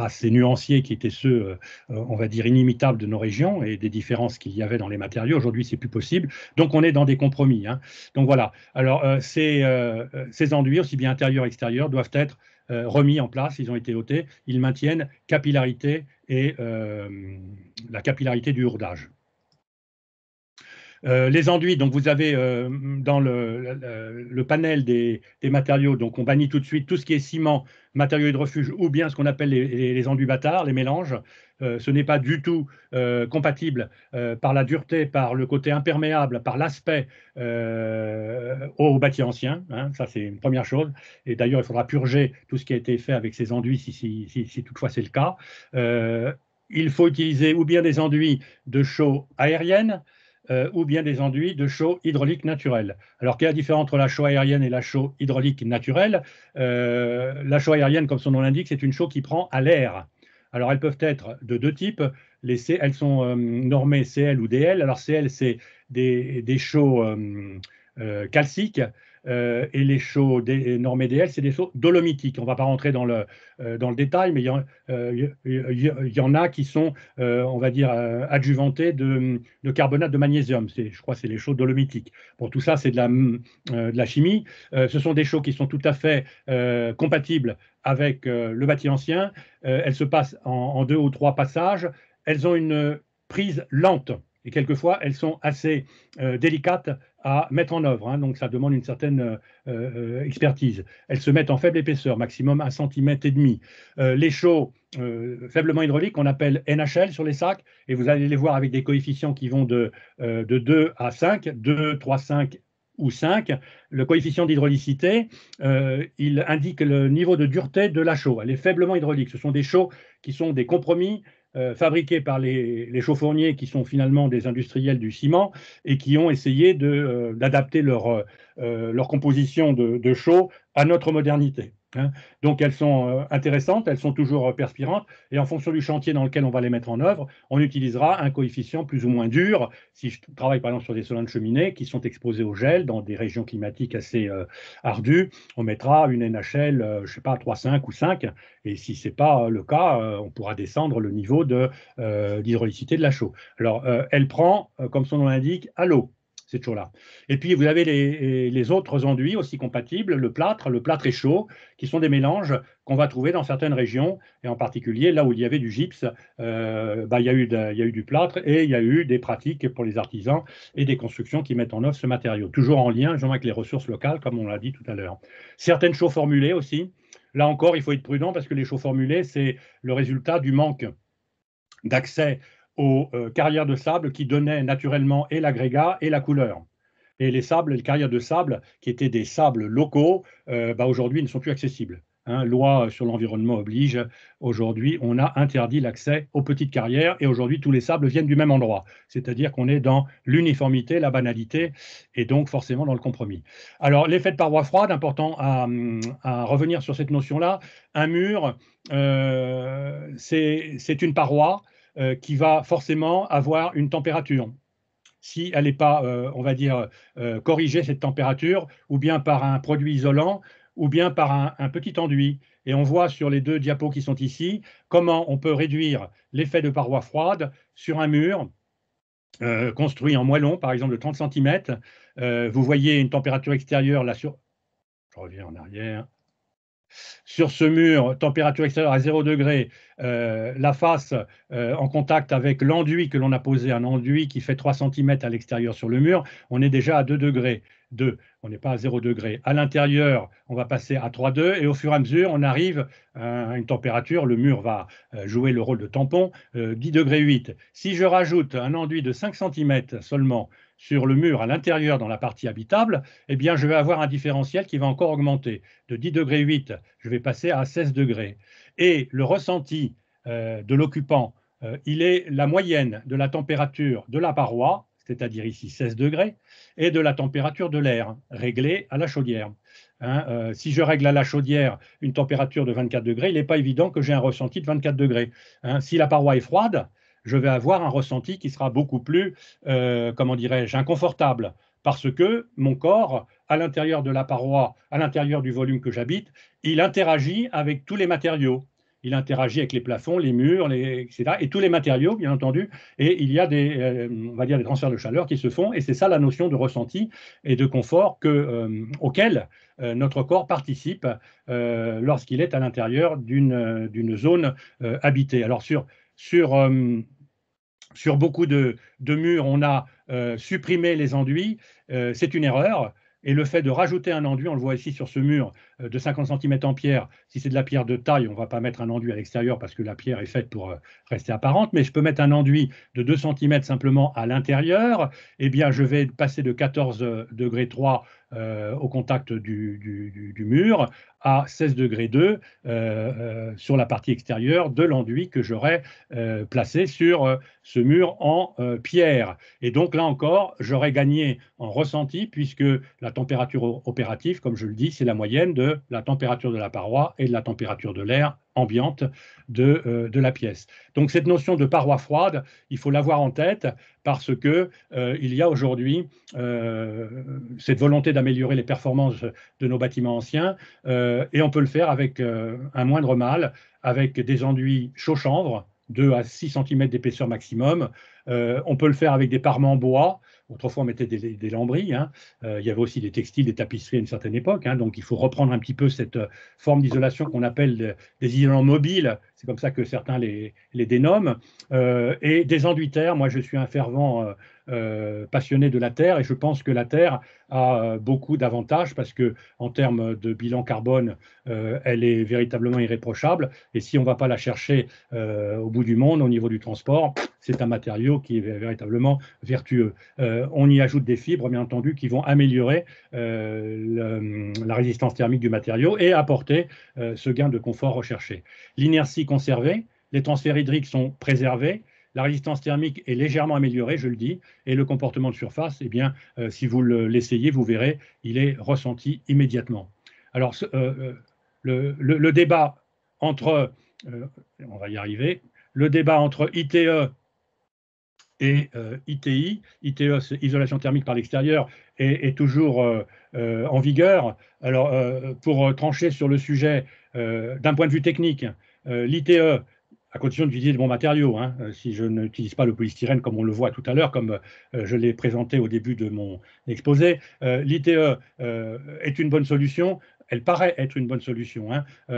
Speaker 2: ces nuanciers qui étaient ceux, on va dire, inimitables de nos régions et des différences qu'il y avait dans les matériaux. Aujourd'hui, c'est plus possible. Donc on est dans des compromis. Hein. Donc voilà. Alors ces enduits, aussi bien intérieurs qu'extérieurs, doivent être remis en place. Ils ont été ôtés. Ils maintiennent capillarité et la capillarité du hourdage. Les enduits, donc vous avez dans le panel des matériaux, donc on bannit tout de suite tout ce qui est ciment, matériaux hydrofuges ou bien ce qu'on appelle les enduits bâtards, les mélanges. Ce n'est pas du tout compatible par la dureté, par le côté imperméable, par l'aspect au bâti ancien. Hein, ça, c'est une première chose. Et d'ailleurs, il faudra purger tout ce qui a été fait avec ces enduits si toutefois c'est le cas. Il faut utiliser ou bien des enduits de chaux aérienne, ou bien des enduits de chaux hydraulique naturelle. Alors, quelle est la différence entre la chaux aérienne et la chaux hydraulique naturelle? La chaux aérienne, comme son nom l'indique, c'est une chaux qui prend à l'air. Alors, elles peuvent être de deux types. Elles sont normées CL ou DL. Alors, CL, c'est des chaux calciques. Et les chaux normées DL, c'est des chaux dolomitiques. On ne va pas rentrer dans le détail, mais il y en a qui sont, on va dire, adjuvantés de carbonate de magnésium. Je crois que c'est les chaux dolomitiques. Bon, tout ça, c'est de la chimie. Ce sont des chaux qui sont tout à fait compatibles avec le bâti ancien. Elles se passent en 2 ou 3 passages. Elles ont une prise lente. Et quelquefois, elles sont assez délicates à mettre en œuvre. Hein, donc, ça demande une certaine expertise. Elles se mettent en faible épaisseur, maximum 1,5 cm. Les chaux faiblement hydrauliques, on appelle NHL sur les sacs, et vous allez les voir avec des coefficients qui vont de 2 à 5, 2, 3, 5 ou 5. Le coefficient d'hydraulicité, il indique le niveau de dureté de la chaux. Elle est faiblement hydraulique. Ce sont des chaux qui sont des compromis fabriqués par les chaux-fourniers qui sont finalement des industriels du ciment et qui ont essayé d'adapter leur composition de chaux à notre modernité. Hein. Donc elles sont intéressantes, elles sont toujours perspirantes, et en fonction du chantier dans lequel on va les mettre en œuvre, on utilisera un coefficient plus ou moins dur. Si je travaille par exemple sur des solins de cheminée qui sont exposés au gel dans des régions climatiques assez ardues, on mettra une NHL, je ne sais pas, 3, 5 ou 5, et si ce n'est pas le cas, on pourra descendre le niveau d'hydraulicité de la chaux. Alors, elle prend, comme son nom l'indique, à l'eau, cette chaux-là. Et puis, vous avez les autres enduits aussi compatibles, le plâtre et chaud, qui sont des mélanges qu'on va trouver dans certaines régions, et en particulier là où il y avait du gypse, il y a eu du plâtre, et il y a eu des pratiques pour les artisans et des constructions qui mettent en œuvre ce matériau, toujours en lien avec les ressources locales, comme on l'a dit tout à l'heure. Certaines chaux formulées aussi. Là encore, il faut être prudent parce que les chaux formulées, c'est le résultat du manque d'accès aux carrières de sable qui donnaient naturellement et l'agrégat et la couleur. Et les carrières de sable, qui étaient des sables locaux, aujourd'hui ne sont plus accessibles. Hein, loi sur l'environnement oblige, aujourd'hui, on a interdit l'accès aux petites carrières et aujourd'hui, tous les sables viennent du même endroit. C'est-à-dire qu'on est dans l'uniformité, la banalité et donc forcément dans le compromis. Alors, l'effet de paroi froide, important à revenir sur cette notion-là. Un mur, c'est une paroi qui va forcément avoir une température. Si elle n'est pas, on va dire, corrigée, cette température, ou bien par un produit isolant, ou bien par un petit enduit. Et on voit sur les 2 diapos qui sont ici comment on peut réduire l'effet de paroi froide sur un mur construit en moellon, par exemple de 30 cm. Vous voyez une température extérieure, là sur... Je reviens en arrière. Sur ce mur, température extérieure à 0 degré, la face en contact avec l'enduit que l'on a posé, un enduit qui fait 3 cm à l'extérieur sur le mur, on est déjà à 2 degrés. 2, on n'est pas à 0 degré. À l'intérieur, on va passer à 3,2 et au fur et à mesure, on arrive à une température, le mur va jouer le rôle de tampon, 10 degrés 8. Si je rajoute un enduit de 5 cm seulement sur le mur à l'intérieur dans la partie habitable, eh bien, je vais avoir un différentiel qui va encore augmenter. De 10 degrés 8, je vais passer à 16 degrés. Et le ressenti de l'occupant, il est la moyenne de la température de la paroi, c'est-à-dire ici 16 degrés, et de la température de l'air réglée à la chaudière. Si je règle à la chaudière une température de 24 degrés, il n'est pas évident que j'ai un ressenti de 24 degrés. Si la paroi est froide, je vais avoir un ressenti qui sera beaucoup plus, comment dirais-je, inconfortable, parce que mon corps, à l'intérieur de la paroi, à l'intérieur du volume que j'habite, il interagit avec tous les matériaux. Il interagit avec les plafonds, les murs, etc. Et tous les matériaux, bien entendu. Et il y a on va dire, des transferts de chaleur qui se font. Et c'est ça la notion de ressenti et de confort auquel notre corps participe lorsqu'il est à l'intérieur d'une zone habitée. Alors sur beaucoup de murs, on a supprimé les enduits. C'est une erreur. Et le fait de rajouter un enduit, on le voit ici sur ce mur de 50 cm en pierre, si c'est de la pierre de taille, on ne va pas mettre un enduit à l'extérieur parce que la pierre est faite pour rester apparente, mais je peux mettre un enduit de 2 cm simplement à l'intérieur. Eh bien, je vais passer de 14 degrés 3 au contact du mur à 16 degrés 2 sur la partie extérieure de l'enduit que j'aurais placé sur ce mur en pierre. Et donc là encore, j'aurais gagné en ressenti puisque la température opérative, comme je le dis, c'est la moyenne de la température de la paroi et de la température de l'air ambiante de la pièce. Donc cette notion de paroi froide, il faut l'avoir en tête parce que il y a aujourd'hui cette volonté d'améliorer les performances de nos bâtiments anciens et on peut le faire avec un moindre mal, avec des enduits chaud-chanvre, 2 à 6 cm d'épaisseur maximum. On peut le faire avec des parements en bois. Autrefois, on mettait des lambris. Il y avait aussi des textiles, des tapisseries à une certaine époque. Donc, il faut reprendre un petit peu cette forme d'isolation qu'on appelle des isolants mobiles. C'est comme ça que certains les dénomment. Et des enduits terre. Moi, je suis un fervent passionné de la terre et je pense que la terre a beaucoup d'avantages parce que en termes de bilan carbone, elle est véritablement irréprochable. Et si on ne va pas la chercher au bout du monde, au niveau du transport, c'est un matériau qui est véritablement vertueux. On y ajoute des fibres, bien entendu, qui vont améliorer la résistance thermique du matériau et apporter ce gain de confort recherché. L'inertie conservée, les transferts hydriques sont préservés, la résistance thermique est légèrement améliorée, je le dis, et le comportement de surface, eh bien, si vous l'essayez, vous verrez, il est ressenti immédiatement. Alors, le débat entre, on va y arriver, le débat entre ITE et ITI, ITE, c'est isolation thermique par l'extérieur, est toujours en vigueur. Alors, pour trancher sur le sujet d'un point de vue technique, l'ITE, à condition d'utiliser de bons matériaux, si je n'utilise pas le polystyrène comme on le voit tout à l'heure, comme je l'ai présenté au début de mon exposé, l'ITE est une bonne solution. Elle paraît être une bonne solution,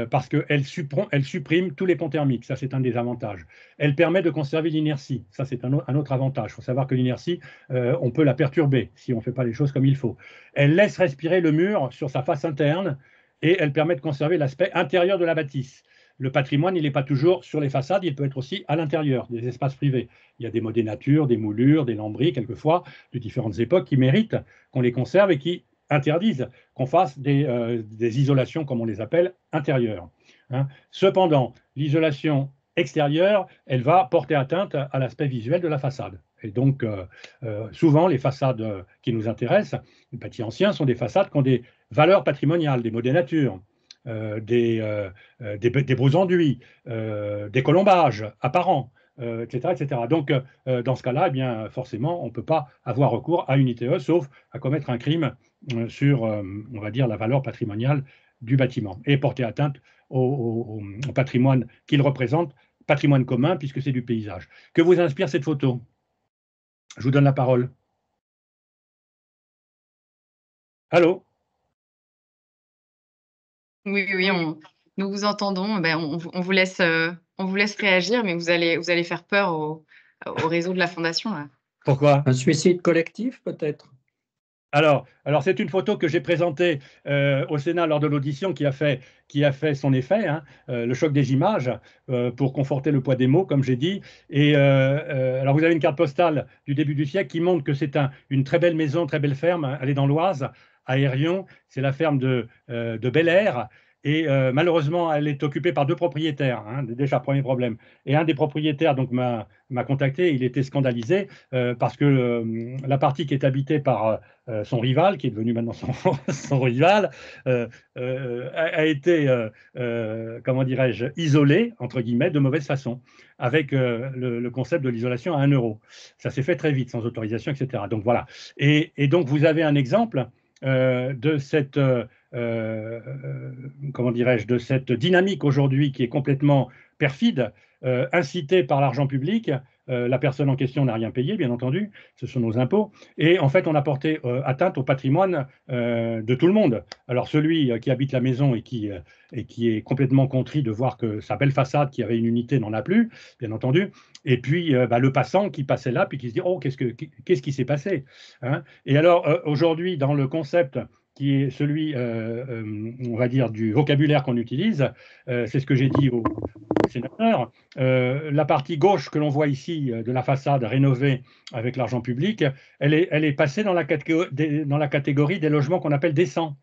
Speaker 2: parce qu'elle supprime tous les ponts thermiques. Ça, c'est un des avantages. Elle permet de conserver l'inertie. Ça, c'est un autre avantage. Il faut savoir que l'inertie, on peut la perturber si on ne fait pas les choses comme il faut. Elle laisse respirer le mur sur sa face interne et elle permet de conserver l'aspect intérieur de la bâtisse. Le patrimoine, il n'est pas toujours sur les façades, il peut être aussi à l'intérieur, des espaces privés. Il y a des modés nature, des moulures, des lambris, quelquefois, de différentes époques, qui méritent qu'on les conserve et qui interdisent qu'on fasse des isolations, comme on les appelle, intérieures. Cependant, l'isolation extérieure, elle va porter atteinte à l'aspect visuel de la façade. Et donc, souvent, les façades qui nous intéressent, les bâtis anciens, sont des façades qui ont des valeurs patrimoniales, des modés nature, des beaux enduits, des colombages apparents, etc., etc. Donc, dans ce cas-là, eh bien, forcément, on ne peut pas avoir recours à une ITE, sauf à commettre un crime sur, on va dire, la valeur patrimoniale du bâtiment et porter atteinte au patrimoine qu'il représente, patrimoine commun, puisque c'est du paysage. Que vous inspire cette photo? Je vous donne la parole. Allô?
Speaker 1: Oui, oui, nous vous entendons. Ben, on vous laisse réagir, mais vous allez faire peur au réseau de la Fondation, là.
Speaker 2: Pourquoi?
Speaker 3: Un suicide collectif, peut-être?
Speaker 2: Alors c'est une photo que j'ai présentée au Sénat lors de l'audition qui a fait son effet, hein, le choc des images, pour conforter le poids des mots, comme j'ai dit. Et alors vous avez une carte postale du début du siècle qui montre que c'est une très belle maison, très belle ferme, hein. Elle est dans l'Oise, à Hérion. C'est la ferme de Bel Air. Et malheureusement, elle est occupée par deux propriétaires, hein, déjà, premier problème. Et un des propriétaires donc m'a contacté, il était scandalisé parce que la partie qui est habitée par son rival, qui est devenu maintenant son rival, a été, comment dirais-je, isolé, entre guillemets, de mauvaise façon, avec le concept de l'isolation à 1 euro. Ça s'est fait très vite, sans autorisation, etc. Donc voilà. Et donc vous avez un exemple de cette, comment dirais-je, de cette dynamique aujourd'hui qui est complètement perfide, incitée par l'argent public. La personne en question n'a rien payé, bien entendu, ce sont nos impôts. Et en fait, on a porté atteinte au patrimoine de tout le monde. Alors celui qui habite la maison et qui est complètement contrit de voir que sa belle façade, qui avait une unité, n'en a plus, bien entendu. Et puis le passant qui passait là, puis qui se dit, oh, qu'est-ce qui s'est passé, hein? Et alors aujourd'hui, dans le concept qui est celui, on va dire, du vocabulaire qu'on utilise, c'est ce que j'ai dit au sénateur. La partie gauche que l'on voit ici de la façade rénovée avec l'argent public, elle est passée dans la catégorie des logements qu'on appelle décents,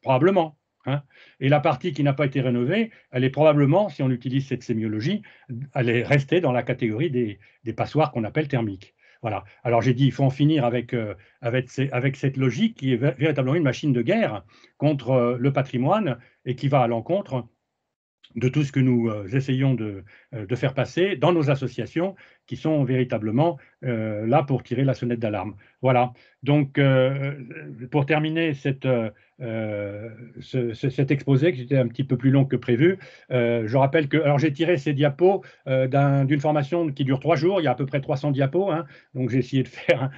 Speaker 2: probablement, hein. Et la partie qui n'a pas été rénovée, elle est probablement, si on utilise cette sémiologie, elle est restée dans la catégorie des passoires qu'on appelle thermiques. Voilà. Alors j'ai dit, il faut en finir avec cette logique qui est véritablement une machine de guerre contre le patrimoine et qui va à l'encontre de tout ce que nous essayons de faire passer dans nos associations qui sont véritablement là pour tirer la sonnette d'alarme. Voilà. Donc, pour terminer cet exposé, qui était un petit peu plus long que prévu, je rappelle que, alors j'ai tiré ces diapos d'une formation qui dure 3 jours, il y a à peu près 300 diapos, hein, donc j'ai essayé de faire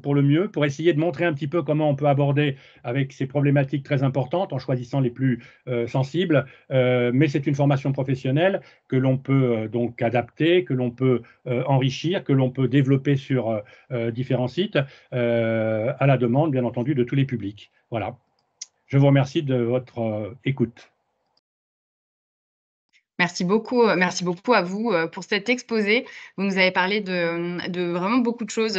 Speaker 2: pour le mieux, pour essayer de montrer un petit peu comment on peut aborder avec ces problématiques très importantes en choisissant les plus sensibles, mais c'est une formation professionnelle que l'on peut donc adapter, que l'on peut enrichir, que l'on peut développer sur différents sites, à la demande, bien entendu, de tous les publics. Voilà. Je vous remercie de votre écoute.
Speaker 1: Merci beaucoup à vous pour cet exposé. Vous nous avez parlé de vraiment beaucoup de choses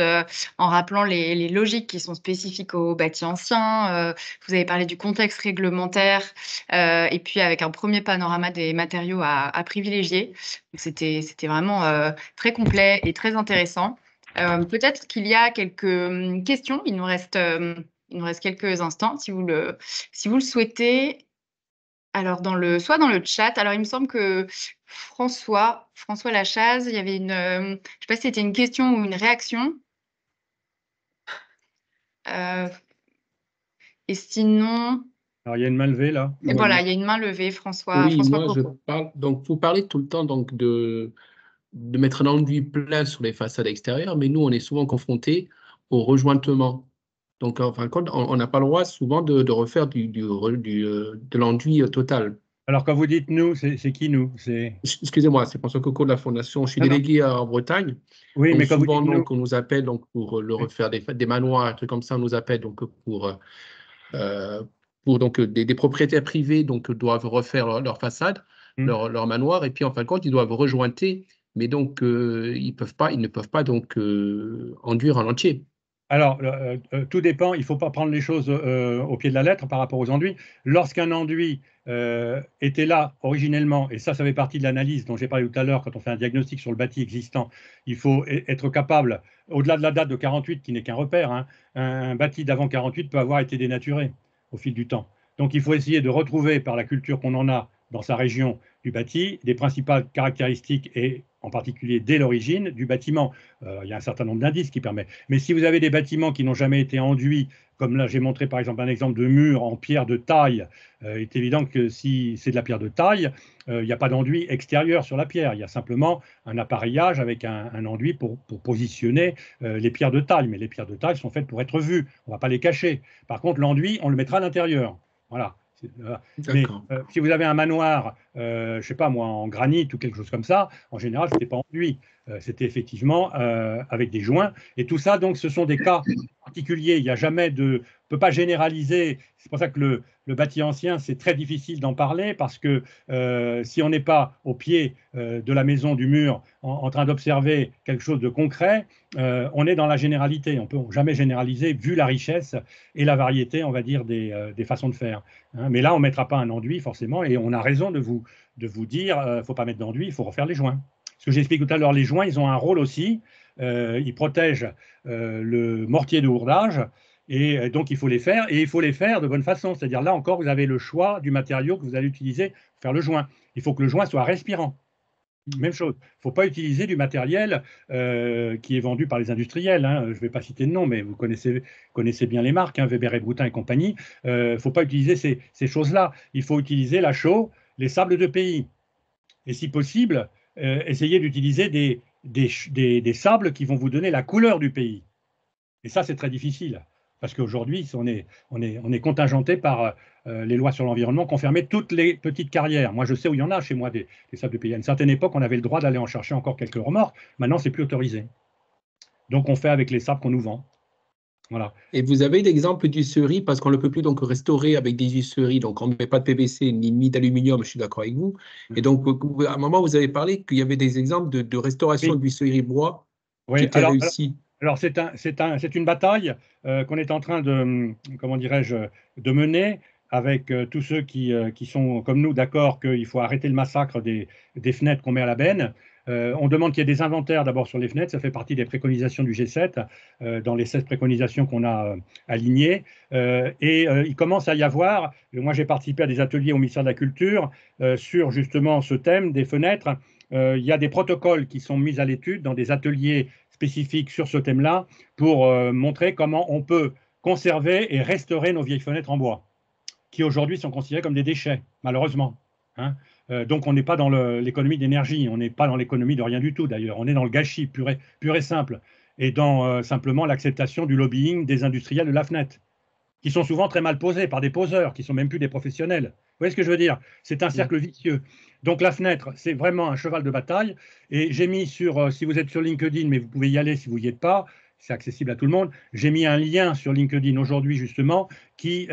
Speaker 1: en rappelant les logiques qui sont spécifiques aux bâtis anciens. Vous avez parlé du contexte réglementaire et puis avec un premier panorama des matériaux à privilégier. C'était vraiment très complet et très intéressant. Peut-être qu'il y a quelques questions. Il nous reste quelques instants si vous le souhaitez. Alors, soit dans le chat. Alors, il me semble que François Lachaze, il y avait je ne sais pas si c'était une question ou une réaction. Et sinon,
Speaker 2: Alors, il y a une main levée là.
Speaker 1: et voilà, il y a une main levée, François.
Speaker 3: Oui,
Speaker 1: François
Speaker 3: moi je
Speaker 1: Coco.
Speaker 3: parle. Donc, vous parlez tout le temps donc de mettre un enduit plein sur les façades extérieures, mais nous, on est souvent confrontés au rejointement. Donc, en fin de compte, on n'a pas le droit souvent de refaire de l'enduit total.
Speaker 2: Alors, quand vous dites nous, c'est qui nous?
Speaker 3: Excusez-moi, c'est François Coco de la Fondation. Je suis
Speaker 2: Non, non.
Speaker 3: délégué en Bretagne.
Speaker 2: Oui,
Speaker 3: Donc,
Speaker 2: mais quand vous
Speaker 3: souvent,
Speaker 2: dites nous,
Speaker 3: donc, on nous appelle donc, pour le refaire des manoirs, un truc comme ça, on nous appelle donc, pour donc, des propriétaires privés donc, doivent refaire leur façade, leur manoir, et puis en fin de compte, ils doivent rejointer, mais donc ils ne peuvent pas donc enduire en entier.
Speaker 2: Alors, tout dépend, il ne faut pas prendre les choses au pied de la lettre par rapport aux enduits. Lorsqu'un enduit était là originellement, et ça fait partie de l'analyse dont j'ai parlé tout à l'heure, quand on fait un diagnostic sur le bâti existant, il faut être capable, au-delà de la date de 48, qui n'est qu'un repère, hein, un bâti d'avant 48 peut avoir été dénaturé au fil du temps. Donc, il faut essayer de retrouver, par la culture qu'on en a dans sa région du bâti, des principales caractéristiques et en particulier dès l'origine du bâtiment. Il y a un certain nombre d'indices qui permettent. Mais si vous avez des bâtiments qui n'ont jamais été enduits, comme là j'ai montré par exemple un exemple de mur en pierre de taille, il est évident que si c'est de la pierre de taille, il n'y a pas d'enduit extérieur sur la pierre. Il y a simplement un appareillage avec un enduit pour positionner les pierres de taille. Mais les pierres de taille sont faites pour être vues. On ne va pas les cacher. Par contre, l'enduit, on le mettra à l'intérieur. Voilà. Mais
Speaker 3: D'accord.
Speaker 2: si vous avez un manoir, je sais pas moi, en granit ou quelque chose comme ça, en général, c'était pas enduit. C'était effectivement avec des joints. Et tout ça, donc, ce sont des cas particuliers. Il n'y a jamais de, on peut pas généraliser. C'est pour ça que le bâti ancien, c'est très difficile d'en parler parce que si on n'est pas au pied de la maison, du mur, en train d'observer quelque chose de concret, on est dans la généralité. On peut jamais généraliser vu la richesse et la variété, on va dire, des façons de faire. Hein. Mais là, on ne mettra pas un enduit forcément, et on a raison de vous dire, il ne faut pas mettre d'enduit, il faut refaire les joints. Ce que j'explique tout à l'heure, les joints, ils ont un rôle aussi. Ils protègent le mortier de hourdage, et donc il faut les faire, et il faut les faire de bonne façon. C'est-à-dire là encore, vous avez le choix du matériau que vous allez utiliser pour faire le joint. Il faut que le joint soit respirant. Même chose. Il ne faut pas utiliser du matériel qui est vendu par les industriels. Hein. Je ne vais pas citer de nom, mais vous connaissez bien les marques, hein, Weber et Broutin et compagnie. Il ne faut pas utiliser ces choses-là. Il faut utiliser la chaux, les sables de pays. Et si possible, essayer d'utiliser des sables qui vont vous donner la couleur du pays. Et ça, c'est très difficile. Parce qu'aujourd'hui, on est contingenté par les lois sur l'environnement qui ont fermé toutes les petites carrières. Moi, je sais où il y en a chez moi des sables de pays. À une certaine époque, on avait le droit d'aller en chercher encore quelques remords. Maintenant, c'est plus autorisé. Donc, on fait avec les sables qu'on nous vend. Voilà.
Speaker 3: Et vous avez l'exemple d'huisserie, parce qu'on ne peut plus donc restaurer avec des huisseries, donc on ne met pas de PVC ni d'aluminium, je suis d'accord avec vous. Et donc, à un moment, vous avez parlé qu'il y avait des exemples de restauration
Speaker 2: Oui.
Speaker 3: d'huisseries bois qui
Speaker 2: Oui.
Speaker 3: étaient réussis.
Speaker 2: Alors c'est une bataille qu'on est en train de, comment dirais-je, de mener avec tous ceux qui sont comme nous d'accord qu'il faut arrêter le massacre des fenêtres qu'on met à la benne. On demande qu'il y ait des inventaires d'abord sur les fenêtres, ça fait partie des préconisations du G7, dans les 16 préconisations qu'on a alignées. Il commence à y avoir, moi j'ai participé à des ateliers au ministère de la Culture sur justement ce thème des fenêtres. Il y a des protocoles qui sont mis à l'étude dans des ateliers spécifiques sur ce thème-là pour montrer comment on peut conserver et restaurer nos vieilles fenêtres en bois, qui aujourd'hui sont considérées comme des déchets, malheureusement. Hein. Donc on n'est pas dans l'économie d'énergie, on n'est pas dans l'économie de rien du tout d'ailleurs, on est dans le gâchis pur et simple, et dans simplement l'acceptation du lobbying des industriels de la fenêtre, qui sont souvent très mal posés par des poseurs, qui ne sont même plus des professionnels. Vous voyez ce que je veux dire? C'est un cercle vicieux. Donc la fenêtre, c'est vraiment un cheval de bataille. Et j'ai mis si vous êtes sur LinkedIn, mais vous pouvez y aller si vous n'y êtes pas, c'est accessible à tout le monde, j'ai mis un lien sur LinkedIn aujourd'hui justement qui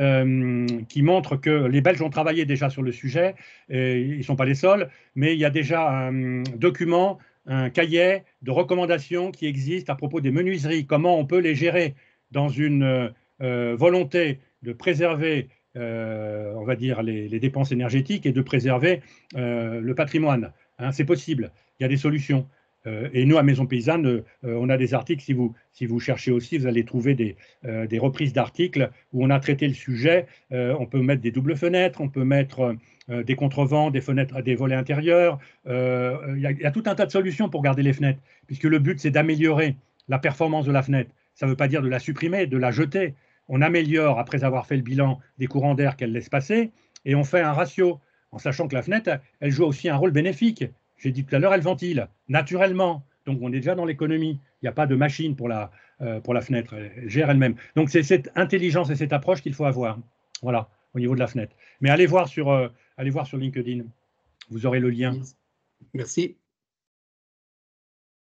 Speaker 2: montre que les Belges ont travaillé déjà sur le sujet, ils ne sont pas les seuls, mais il y a déjà un document, un cahier de recommandations qui existe à propos des menuiseries, comment on peut les gérer dans une volonté de préserver, on va dire, les dépenses énergétiques et de préserver le patrimoine. Hein, c'est possible, il y a des solutions. Et nous, à Maison Paysanne, on a des articles, si vous cherchez aussi, vous allez trouver des reprises d'articles où on a traité le sujet. On peut mettre des doubles fenêtres, on peut mettre des contrevents, des fenêtres, des volets intérieurs. Il y a tout un tas de solutions pour garder les fenêtres, puisque le but, c'est d'améliorer la performance de la fenêtre. Ça ne veut pas dire de la supprimer, de la jeter. On améliore, après avoir fait le bilan des courants d'air qu'elle laisse passer, et on fait un ratio, en sachant que la fenêtre, elle joue aussi un rôle bénéfique. J'ai dit tout à l'heure, elle ventile naturellement. Donc on est déjà dans l'économie. Il n'y a pas de machine pour la fenêtre. Elle gère elle-même. Donc c'est cette intelligence et cette approche qu'il faut avoir. Voilà, au niveau de la fenêtre. Mais allez voir sur LinkedIn. Vous aurez le lien.
Speaker 3: Merci.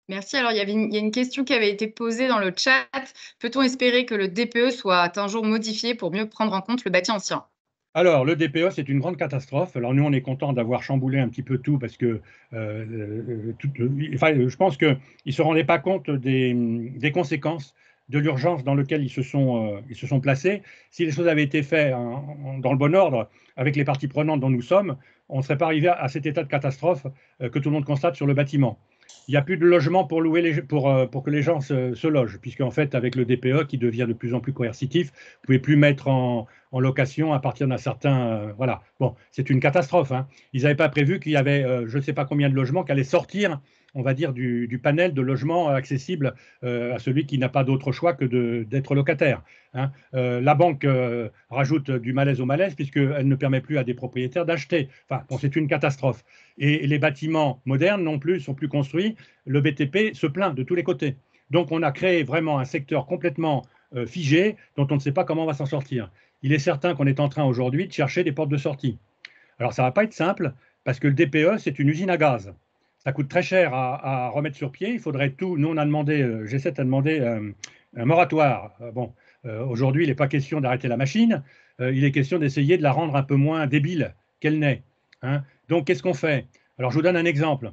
Speaker 1: Merci. Alors, il y a une question qui avait été posée dans le chat. Peut-on espérer que le DPE soit un jour modifié pour mieux prendre en compte le bâti ancien?
Speaker 2: Alors, le DPE, c'est une grande catastrophe. Alors, nous, on est content d'avoir chamboulé un petit peu tout parce que je pense qu'ils ne se rendaient pas compte des conséquences de l'urgence dans laquelle ils se sont placés. Si les choses avaient été faites dans le bon ordre, avec les parties prenantes dont nous sommes, on ne serait pas arrivé à cet état de catastrophe que tout le monde constate sur le bâtiment. Il n'y a plus de logement pour pour que les gens se logent, puisqu'en fait, avec le DPE qui devient de plus en plus coercitif, vous ne pouvez plus mettre en location à partir d'un certain. Voilà. Bon, c'est une catastrophe. Hein. Ils n'avaient pas prévu qu'il y avait je ne sais pas combien de logements qui allaient sortir, on va dire, du panel de logements accessibles à celui qui n'a pas d'autre choix que d'être locataire. Hein. La banque rajoute du malaise au malaise, puisqu'elle ne permet plus à des propriétaires d'acheter. Enfin, bon, c'est une catastrophe. Et les bâtiments modernes non plus sont plus construits. Le BTP se plaint de tous les côtés. Donc, on a créé vraiment un secteur complètement figé dont on ne sait pas comment on va s'en sortir. Il est certain qu'on est en train aujourd'hui de chercher des portes de sortie. Alors ça ne va pas être simple parce que le DPE, c'est une usine à gaz. Ça coûte très cher à remettre sur pied. Il faudrait tout. Nous, on a demandé, G7 a demandé un moratoire. Aujourd'hui, il n'est pas question d'arrêter la machine. Il est question d'essayer de la rendre un peu moins débile qu'elle n'est. Hein. Donc, qu'est-ce qu'on fait? Alors, je vous donne un exemple.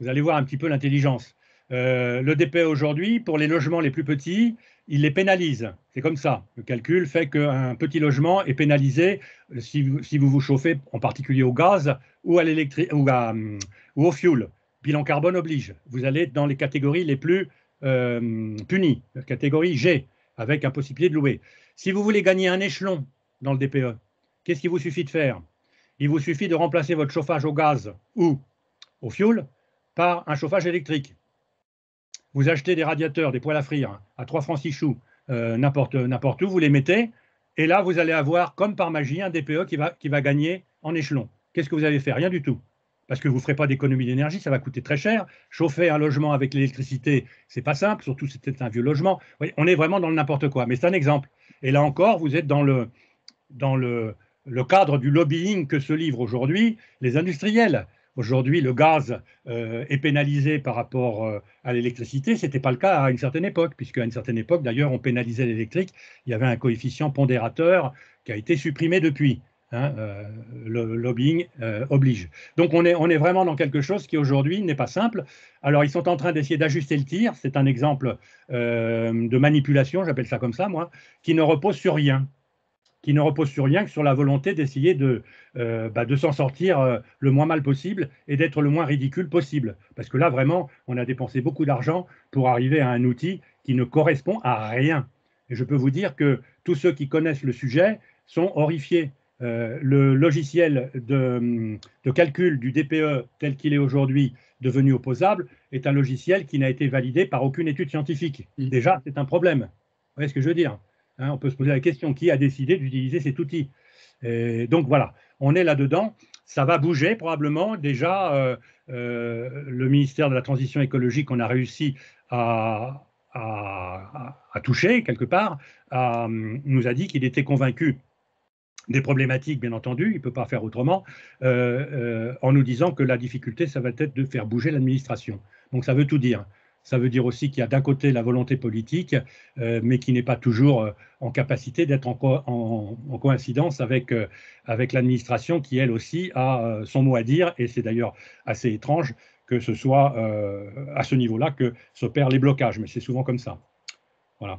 Speaker 2: Vous allez voir un petit peu l'intelligence. Le DPE aujourd'hui, pour les logements les plus petits, il les pénalise. C'est comme ça. Le calcul fait qu'un petit logement est pénalisé si vous vous chauffez en particulier au gaz ou, ou au fioul. Bilan carbone oblige. Vous allez dans les catégories les plus punies, catégorie G, avec impossibilité de louer. Si vous voulez gagner un échelon dans le DPE, qu'est-ce qu'il vous suffit de faire? Il vous suffit de remplacer votre chauffage au gaz ou au fioul par un chauffage électrique. Vous achetez des radiateurs, des poêles à frire à 3 francs 6 choux, n'importe où, vous les mettez, et là, vous allez avoir, comme par magie, un DPE qui va gagner en échelon. Qu'est-ce que vous avez fait? Rien du tout. Parce que vous ne ferez pas d'économie d'énergie, ça va coûter très cher. Chauffer un logement avec l'électricité, c'est pas simple, surtout si c'est un vieux logement. Oui, on est vraiment dans le n'importe quoi, mais c'est un exemple. Et là encore, vous êtes dans le cadre du lobbying que se livrent aujourd'hui les industriels. Aujourd'hui, le gaz est pénalisé par rapport à l'électricité. Ce n'était pas le cas à une certaine époque, puisqu'à une certaine époque, d'ailleurs, on pénalisait l'électrique. Il y avait un coefficient pondérateur qui a été supprimé depuis. Hein, le lobbying oblige. Donc, on est vraiment dans quelque chose qui, aujourd'hui, n'est pas simple. Alors, ils sont en train d'essayer d'ajuster le tir. C'est un exemple de manipulation, j'appelle ça comme ça, moi, qui ne repose sur rien. Qui ne repose sur rien que sur la volonté d'essayer de s'en sortir le moins mal possible et d'être le moins ridicule possible. Parce que là, vraiment, on a dépensé beaucoup d'argent pour arriver à un outil qui ne correspond à rien. Et je peux vous dire que tous ceux qui connaissent le sujet sont horrifiés. Le logiciel de calcul du DPE tel qu'il est aujourd'hui devenu opposable est un logiciel qui n'a été validé par aucune étude scientifique. Déjà, c'est un problème. Vous voyez ce que je veux dire? Hein, on peut se poser la question, qui a décidé d'utiliser cet outil? Et donc voilà, on est là-dedans. Ça va bouger probablement. Déjà, le ministère de la Transition écologique, on a réussi à toucher quelque part, nous a dit qu'il était convaincu des problématiques, bien entendu, il ne peut pas faire autrement, en nous disant que la difficulté, ça va être de faire bouger l'administration. Donc ça veut tout dire. Ça veut dire aussi qu'il y a d'un côté la volonté politique, mais qui n'est pas toujours en capacité d'être en coïncidence avec l'administration qui, elle aussi, a son mot à dire. Et c'est d'ailleurs assez étrange que ce soit à ce niveau-là que s'opèrent les blocages. Mais c'est souvent comme ça. Voilà.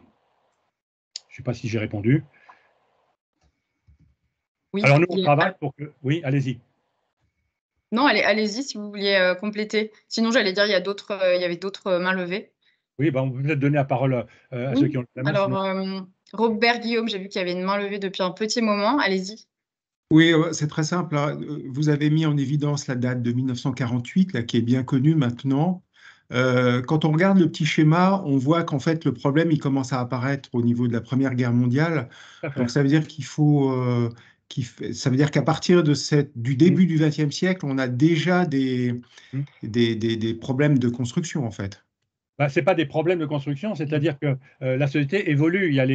Speaker 2: Je ne sais pas si j'ai répondu.
Speaker 1: Oui,
Speaker 2: alors nous, on travaille pour que… Oui, allez-y.
Speaker 1: Non, allez-y si vous vouliez compléter. Sinon, j'allais dire, il y avait d'autres mains levées.
Speaker 2: Oui, on peut peut-être donner la parole à ceux qui ont la main.
Speaker 1: Alors, Robert Guillaume, j'ai vu qu'il y avait une main levée depuis un petit moment. Allez-y.
Speaker 4: Oui, c'est très simple. Vous avez mis en évidence la date de 1948, là, qui est bien connue maintenant. Quand on regarde le petit schéma, on voit qu'en fait, le problème, il commence à apparaître au niveau de la Première Guerre mondiale. Donc, ça veut dire qu'il faut… ça veut dire qu'à partir du début du XXe siècle, on a déjà des problèmes de construction, en fait.
Speaker 2: Ce n'est pas des problèmes de construction, c'est-à-dire que la société évolue. Il y a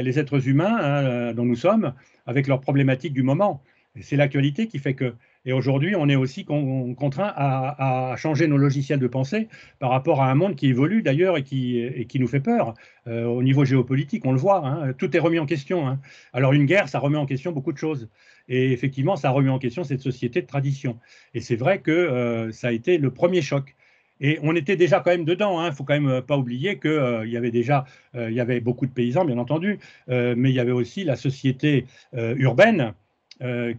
Speaker 2: les êtres humains dont nous sommes, avec leurs problématiques du moment. C'est l'actualité qui fait que… Et aujourd'hui, on est aussi contraint à changer nos logiciels de pensée par rapport à un monde qui évolue d'ailleurs et qui nous fait peur. Au niveau géopolitique, on le voit, hein, tout est remis en question. Hein. Alors une guerre, ça remet en question beaucoup de choses. Et effectivement, ça remet en question cette société de tradition. Et c'est vrai que ça a été le premier choc. Et on était déjà quand même dedans. Il ne faut quand même pas oublier qu'il y avait déjà il y avait beaucoup de paysans, bien entendu, mais il y avait aussi la société urbaine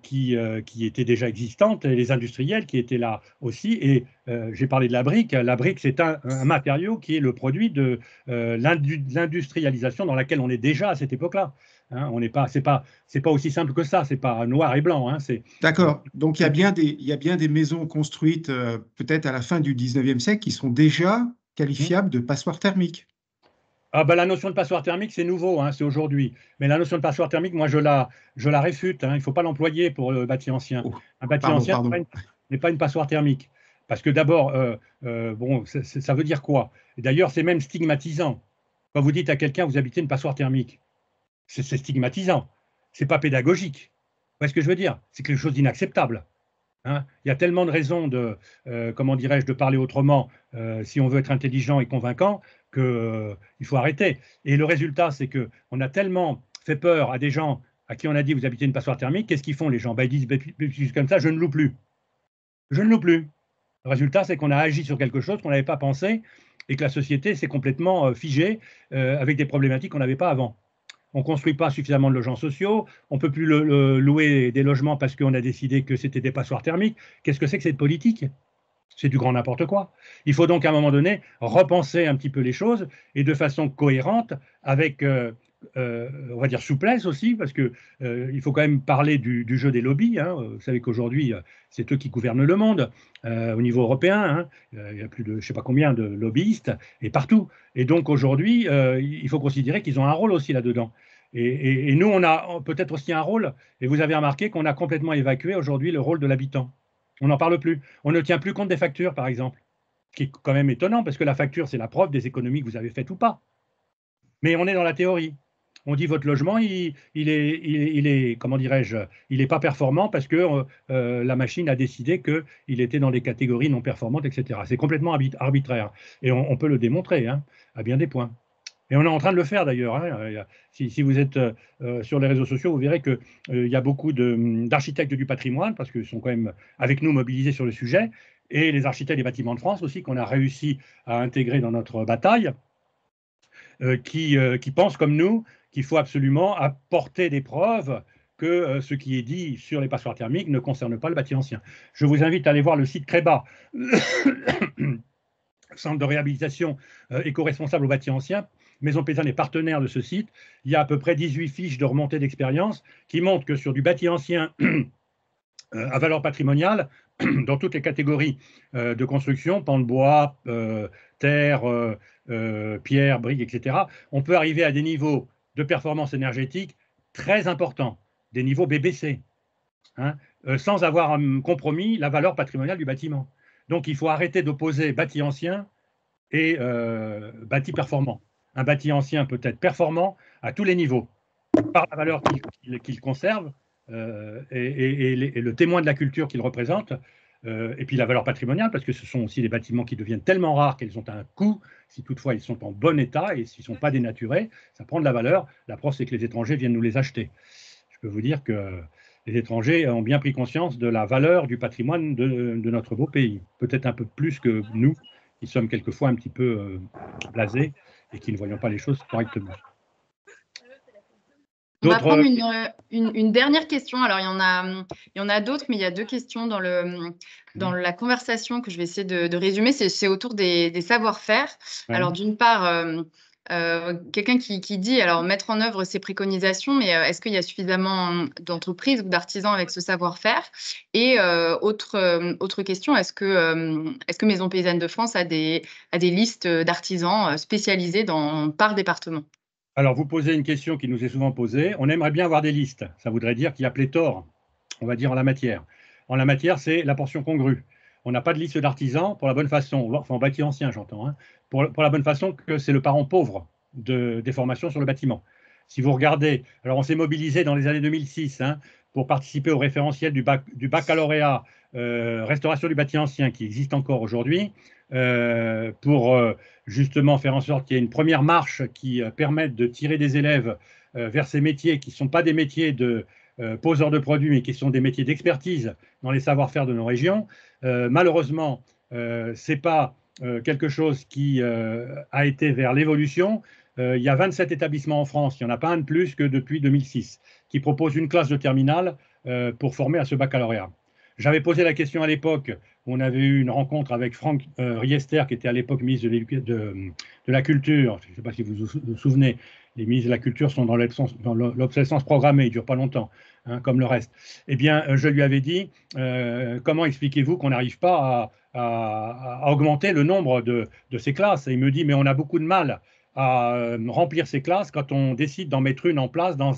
Speaker 2: qui était déjà existante, et les industriels qui étaient là aussi. Et j'ai parlé de la brique. La brique, c'est un matériau qui est le produit de l'industrialisation dans laquelle on est déjà à cette époque-là. Hein, c'est pas aussi simple que ça. C'est pas noir et blanc. Hein,
Speaker 4: D'accord. Donc il y a bien des maisons construites peut-être à la fin du 19e siècle qui sont déjà qualifiables de passoires thermiques.
Speaker 2: La notion de passoire thermique, c'est nouveau, hein, c'est aujourd'hui. Mais la notion de passoire thermique, moi, je la réfute. Hein, il ne faut pas l'employer pour le bâti ancien. Un bâti ancien n'est pas une passoire thermique. Parce que d'abord, ça veut dire quoi? D'ailleurs, c'est même stigmatisant. Quand vous dites à quelqu'un, vous habitez une passoire thermique, c'est stigmatisant, c'est pas pédagogique. Vous voyez ce que je veux dire? C'est quelque chose d'inacceptable. Hein. Il y a tellement de raisons de, comment dirais-je, de parler autrement si on veut être intelligent et convaincant qu'il faut arrêter. Et le résultat, c'est qu'on a tellement fait peur à des gens à qui on a dit vous habitez une passoire thermique, qu'est-ce qu'ils font les gens? Ben, ils disent juste comme ça, je ne loue plus. Je ne loue plus. Le résultat, c'est qu'on a agi sur quelque chose qu'on n'avait pas pensé et que la société s'est complètement figée avec des problématiques qu'on n'avait pas avant. On ne construit pas suffisamment de logements sociaux, on ne peut plus louer des logements parce qu'on a décidé que c'était des passoires thermiques. Qu'est-ce que c'est que cette politique? C'est du grand n'importe quoi. Il faut donc à un moment donné repenser un petit peu les choses et de façon cohérente, avec, on va dire, souplesse aussi, parce qu'il faut quand même parler du jeu des lobbies. Hein. Vous savez qu'aujourd'hui, c'est eux qui gouvernent le monde au niveau européen. Hein. Il y a plus de je ne sais pas combien de lobbyistes et partout. Et donc aujourd'hui, il faut considérer qu'ils ont un rôle aussi là-dedans. Et nous, on a peut-être aussi un rôle, et vous avez remarqué qu'on a complètement évacué aujourd'hui le rôle de l'habitant. On n'en parle plus. On ne tient plus compte des factures, par exemple, ce qui est quand même étonnant, parce que la facture, c'est la preuve des économies que vous avez faites ou pas. Mais on est dans la théorie. On dit votre logement, il est comment dirais-je, il n'est pas performant parce que la machine a décidé qu'il était dans des catégories non performantes, etc. C'est complètement arbitraire. Et on peut le démontrer hein, à bien des points. Et on est en train de le faire d'ailleurs. Hein. Si vous êtes sur les réseaux sociaux, vous verrez qu'il y a beaucoup d'architectes du patrimoine, parce qu'ils sont quand même avec nous mobilisés sur le sujet, et les architectes des bâtiments de France aussi, qu'on a réussi à intégrer dans notre bataille, qui pensent comme nous qu'il faut absolument apporter des preuves que ce qui est dit sur les passoires thermiques ne concerne pas le bâti ancien. Je vous invite à aller voir le site CREBA, Centre de réhabilitation éco-responsable au bâti ancien. Maison Paysanne est partenaire de ce site. Il y a à peu près 18 fiches de remontée d'expérience qui montrent que sur du bâti ancien à valeur patrimoniale, dans toutes les catégories de construction, pan de bois, terre, pierre, briques, etc., on peut arriver à des niveaux de performance énergétique très importants, des niveaux BBC, hein, sans avoir compromis la valeur patrimoniale du bâtiment. Donc il faut arrêter d'opposer bâti ancien et bâti performant. Un bâti ancien peut être performant à tous les niveaux, par la valeur qu'il conserve et le témoin de la culture qu'il représente, et puis la valeur patrimoniale, parce que ce sont aussi des bâtiments qui deviennent tellement rares qu'ils ont un coût, si toutefois ils sont en bon état, et s'ils ne sont pas dénaturés, ça prend de la valeur. La preuve, c'est que les étrangers viennent nous les acheter. Je peux vous dire que les étrangers ont bien pris conscience de la valeur du patrimoine de notre beau pays, peut-être un peu plus que nous, qui sommes quelquefois un petit peu blasés et qui ne voyons pas les choses correctement.
Speaker 1: On va prendre une dernière question. Alors, il y en a d'autres, mais il y a deux questions dans la conversation que je vais essayer de résumer. C'est autour des savoir-faire. Ouais. Alors, d'une part, quelqu'un qui dit, alors, mettre en œuvre ces préconisations, mais est-ce qu'il y a suffisamment d'entreprises ou d'artisans avec ce savoir-faire? Et autre question, est-ce que Maison Paysanne de France a des listes d'artisans spécialisés par département?
Speaker 2: Alors, vous posez une question qui nous est souvent posée. On aimerait bien avoir des listes. Ça voudrait dire qu'il y a pléthore, on va dire, en la matière. En la matière, c'est la portion congrue. On n'a pas de liste d'artisans pour la bonne façon, enfin en bâti ancien, j'entends, hein, pour la bonne façon que c'est le parent pauvre des formations sur le bâtiment. Si vous regardez, alors on s'est mobilisé dans les années 2006 hein, pour participer au référentiel du baccalauréat restauration du bâti ancien qui existe encore aujourd'hui, pour justement faire en sorte qu'il y ait une première marche qui permette de tirer des élèves vers ces métiers qui ne sont pas des métiers de poseurs de produits, mais qui sont des métiers d'expertise dans les savoir-faire de nos régions. Malheureusement, ce n'est pas quelque chose qui a été vers l'évolution. Il y a 27 établissements en France, il n'y en a pas un de plus que depuis 2006, qui proposent une classe de terminale pour former à ce baccalauréat. J'avais posé la question à l'époque, on avait eu une rencontre avec Franck Riester, qui était à l'époque ministre de la Culture. Je ne sais pas si vous vous souvenez, les ministres de la Culture sont dans l'obsolescence programmée, ils ne durent pas longtemps, hein, comme le reste. Eh bien, je lui avais dit, comment expliquez-vous qu'on n'arrive pas à augmenter le nombre de ces classes? Et il me dit, mais on a beaucoup de mal à remplir ces classes quand on décide d'en mettre une en place dans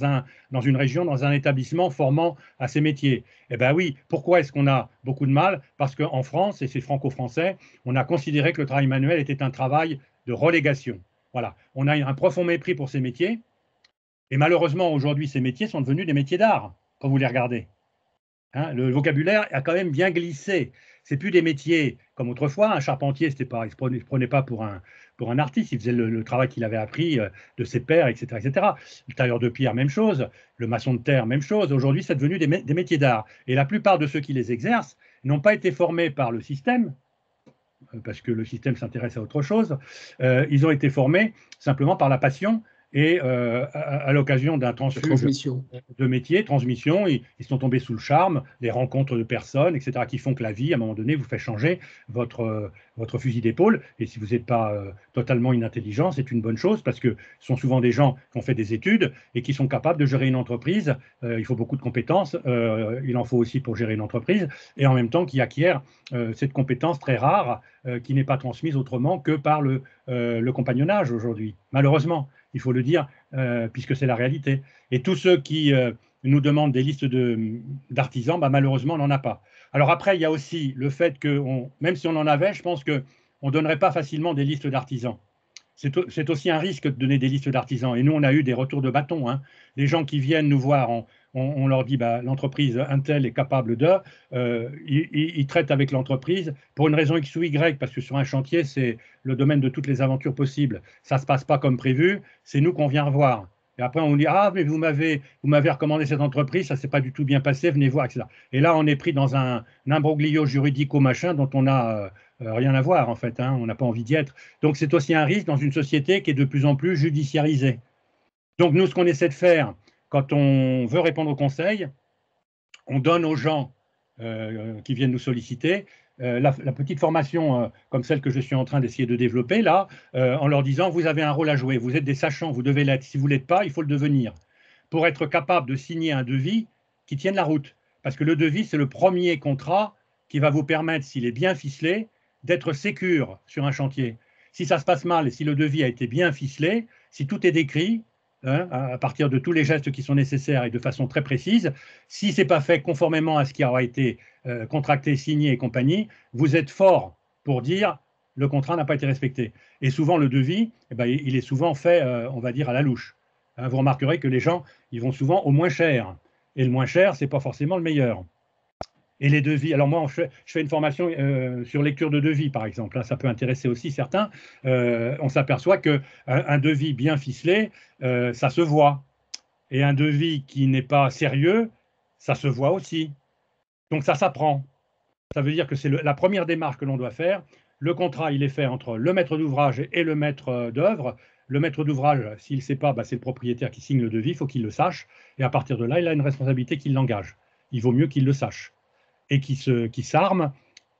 Speaker 2: une région, dans un établissement formant à ces métiers. Eh bien oui, pourquoi est-ce qu'on a beaucoup de mal? Parce qu'en France, et c'est franco-français, on a considéré que le travail manuel était un travail de relégation. Voilà. On a un profond mépris pour ces métiers. Et malheureusement, aujourd'hui, ces métiers sont devenus des métiers d'art, quand vous les regardez. Hein, le vocabulaire a quand même bien glissé. C'est plus des métiers comme autrefois. Un charpentier, c'était pas, il ne se prenait pas pour un artiste. Il faisait le travail qu'il avait appris de ses pairs, etc., etc. Le tailleur de pierre, même chose. Le maçon de terre, même chose. Aujourd'hui, c'est devenu des métiers d'art. Et la plupart de ceux qui les exercent n'ont pas été formés par le système, parce que le système s'intéresse à autre chose. Ils ont été formés simplement par la passion et à l'occasion d'un transfuge
Speaker 3: transmission.
Speaker 2: de métier, transmission, ils sont tombés sous le charme, les rencontres de personnes, etc., qui font que la vie, à un moment donné, vous fait changer votre fusil d'épaule. Et si vous n'êtes pas totalement inintelligent, c'est une bonne chose, parce que ce sont souvent des gens qui ont fait des études et qui sont capables de gérer une entreprise. Il faut beaucoup de compétences, il en faut aussi pour gérer une entreprise, et en même temps qui acquièrent cette compétence très rare qui n'est pas transmise autrement que par le compagnonnage aujourd'hui, malheureusement. Il faut le dire, puisque c'est la réalité. Et tous ceux qui nous demandent des listes d'artisans, bah, malheureusement, on n'en a pas. Alors après, il y a aussi le fait que, même si on en avait, je pense qu'on ne donnerait pas facilement des listes d'artisans. C'est aussi un risque de donner des listes d'artisans. Et nous, on a eu des retours de bâton. Hein. Les gens qui viennent nous voir, on leur dit bah, l'entreprise Intel est capable de. Ils traitent avec l'entreprise pour une raison X ou Y, parce que sur un chantier, c'est le domaine de toutes les aventures possibles. Ça ne se passe pas comme prévu, c'est nous qu'on vient revoir. Et après, on dit ah, mais vous m'avez recommandé cette entreprise, ça ne s'est pas du tout bien passé, venez voir, etc. Et là, on est pris dans un imbroglio juridico-machin dont on n'a rien à voir, en fait. Hein, on n'a pas envie d'y être. Donc, c'est aussi un risque dans une société qui est de plus en plus judiciarisée. Donc, nous, ce qu'on essaie de faire, quand on veut répondre aux conseils, on donne aux gens qui viennent nous solliciter la petite formation comme celle que je suis en train d'essayer de développer là, en leur disant vous avez un rôle à jouer, vous êtes des sachants, vous devez l'être. Si vous ne l'êtes pas, il faut le devenir pour être capable de signer un devis qui tienne la route. Parce que le devis, c'est le premier contrat qui va vous permettre, s'il est bien ficelé, d'être sécure sur un chantier. Si ça se passe mal et si le devis a été bien ficelé, si tout est décrit, hein, à partir de tous les gestes qui sont nécessaires et de façon très précise, si ce n'est pas fait conformément à ce qui aura été contracté, signé et compagnie, vous êtes fort pour dire le contrat n'a pas été respecté. Et souvent, le devis, eh ben, il est souvent fait, on va dire, à la louche. Hein, vous remarquerez que les gens, ils vont souvent au moins cher. Et le moins cher, ce n'est pas forcément le meilleur. Et les devis, alors moi, je fais une formation sur lecture de devis, par exemple. Hein, ça peut intéresser aussi certains. On s'aperçoit qu'un devis bien ficelé, ça se voit. Et un devis qui n'est pas sérieux, ça se voit aussi. Donc ça s'apprend. Ça veut dire que c'est la première démarche que l'on doit faire. Le contrat, il est fait entre le maître d'ouvrage et le maître d'œuvre. Le maître d'ouvrage, s'il ne sait pas, bah, c'est le propriétaire qui signe le devis, il faut qu'il le sache. Et à partir de là, il a une responsabilité qui l'engage. Il vaut mieux qu'il le sache. Et qui s'arme.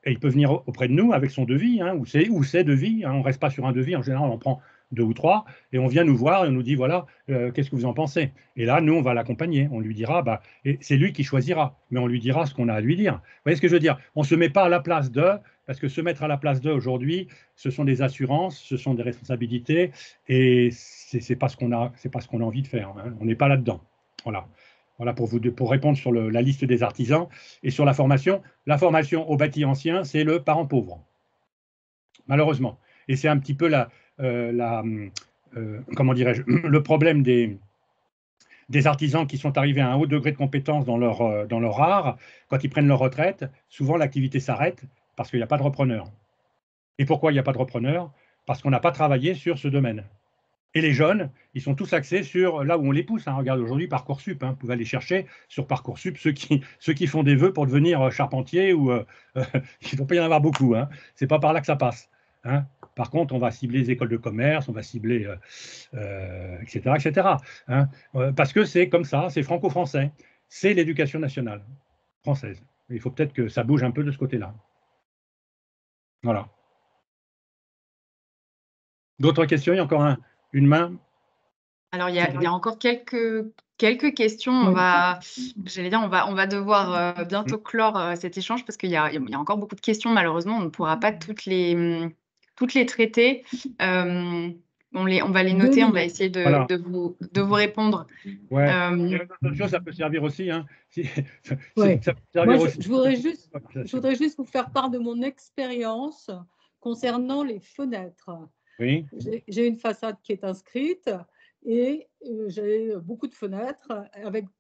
Speaker 2: Et il peut venir auprès de nous avec son devis, hein, ou ses devis. Hein, on ne reste pas sur un devis. En général, on prend 2 ou 3, et on vient nous voir et on nous dit, voilà, qu'est-ce que vous en pensez? Et là, nous, on va l'accompagner. On lui dira, bah, et c'est lui qui choisira, mais on lui dira ce qu'on a à lui dire. Vous voyez ce que je veux dire? On ne se met pas à la place d'eux, parce que se mettre à la place d'eux aujourd'hui, ce sont des assurances, ce sont des responsabilités, et c'est pas ce qu'on a envie de faire. Hein. On n'est pas là-dedans. Voilà. Voilà pour répondre sur la liste des artisans. Et sur la formation au bâti ancien, c'est le parent pauvre, malheureusement. Et c'est un petit peu comment dirais-je, le problème des artisans qui sont arrivés à un haut degré de compétence dans leur art. Quand ils prennent leur retraite, souvent l'activité s'arrête parce qu'il n'y a pas de repreneur. Et pourquoi il n'y a pas de repreneur? Parce qu'on n'a pas travaillé sur ce domaine. Et les jeunes, ils sont tous axés sur là où on les pousse. Hein. Regarde aujourd'hui Parcoursup. Hein. Vous pouvez aller chercher sur Parcoursup ceux qui font des vœux pour devenir charpentier ou il ne faut pas y en avoir beaucoup. Hein. C'est pas par là que ça passe. Hein. Par contre, on va cibler les écoles de commerce, on va cibler etc. etc. Hein. Parce que c'est comme ça, c'est franco-français. C'est l'éducation nationale française. Il faut peut-être que ça bouge un peu de ce côté-là. Voilà. D'autres questions? Il y a encore une main.
Speaker 1: Alors, il y a encore quelques questions. On va devoir bientôt clore cet échange parce qu'il y a encore beaucoup de questions. Malheureusement, on ne pourra pas toutes les traiter. On va les noter, on va essayer de vous répondre.
Speaker 2: Ouais. D'autres choses, ça peut servir aussi. Hein.
Speaker 5: Ouais. Moi, je voudrais juste vous faire part de mon expérience concernant les fenêtres.
Speaker 2: Oui.
Speaker 5: J'ai une façade qui est inscrite et j'ai beaucoup de fenêtres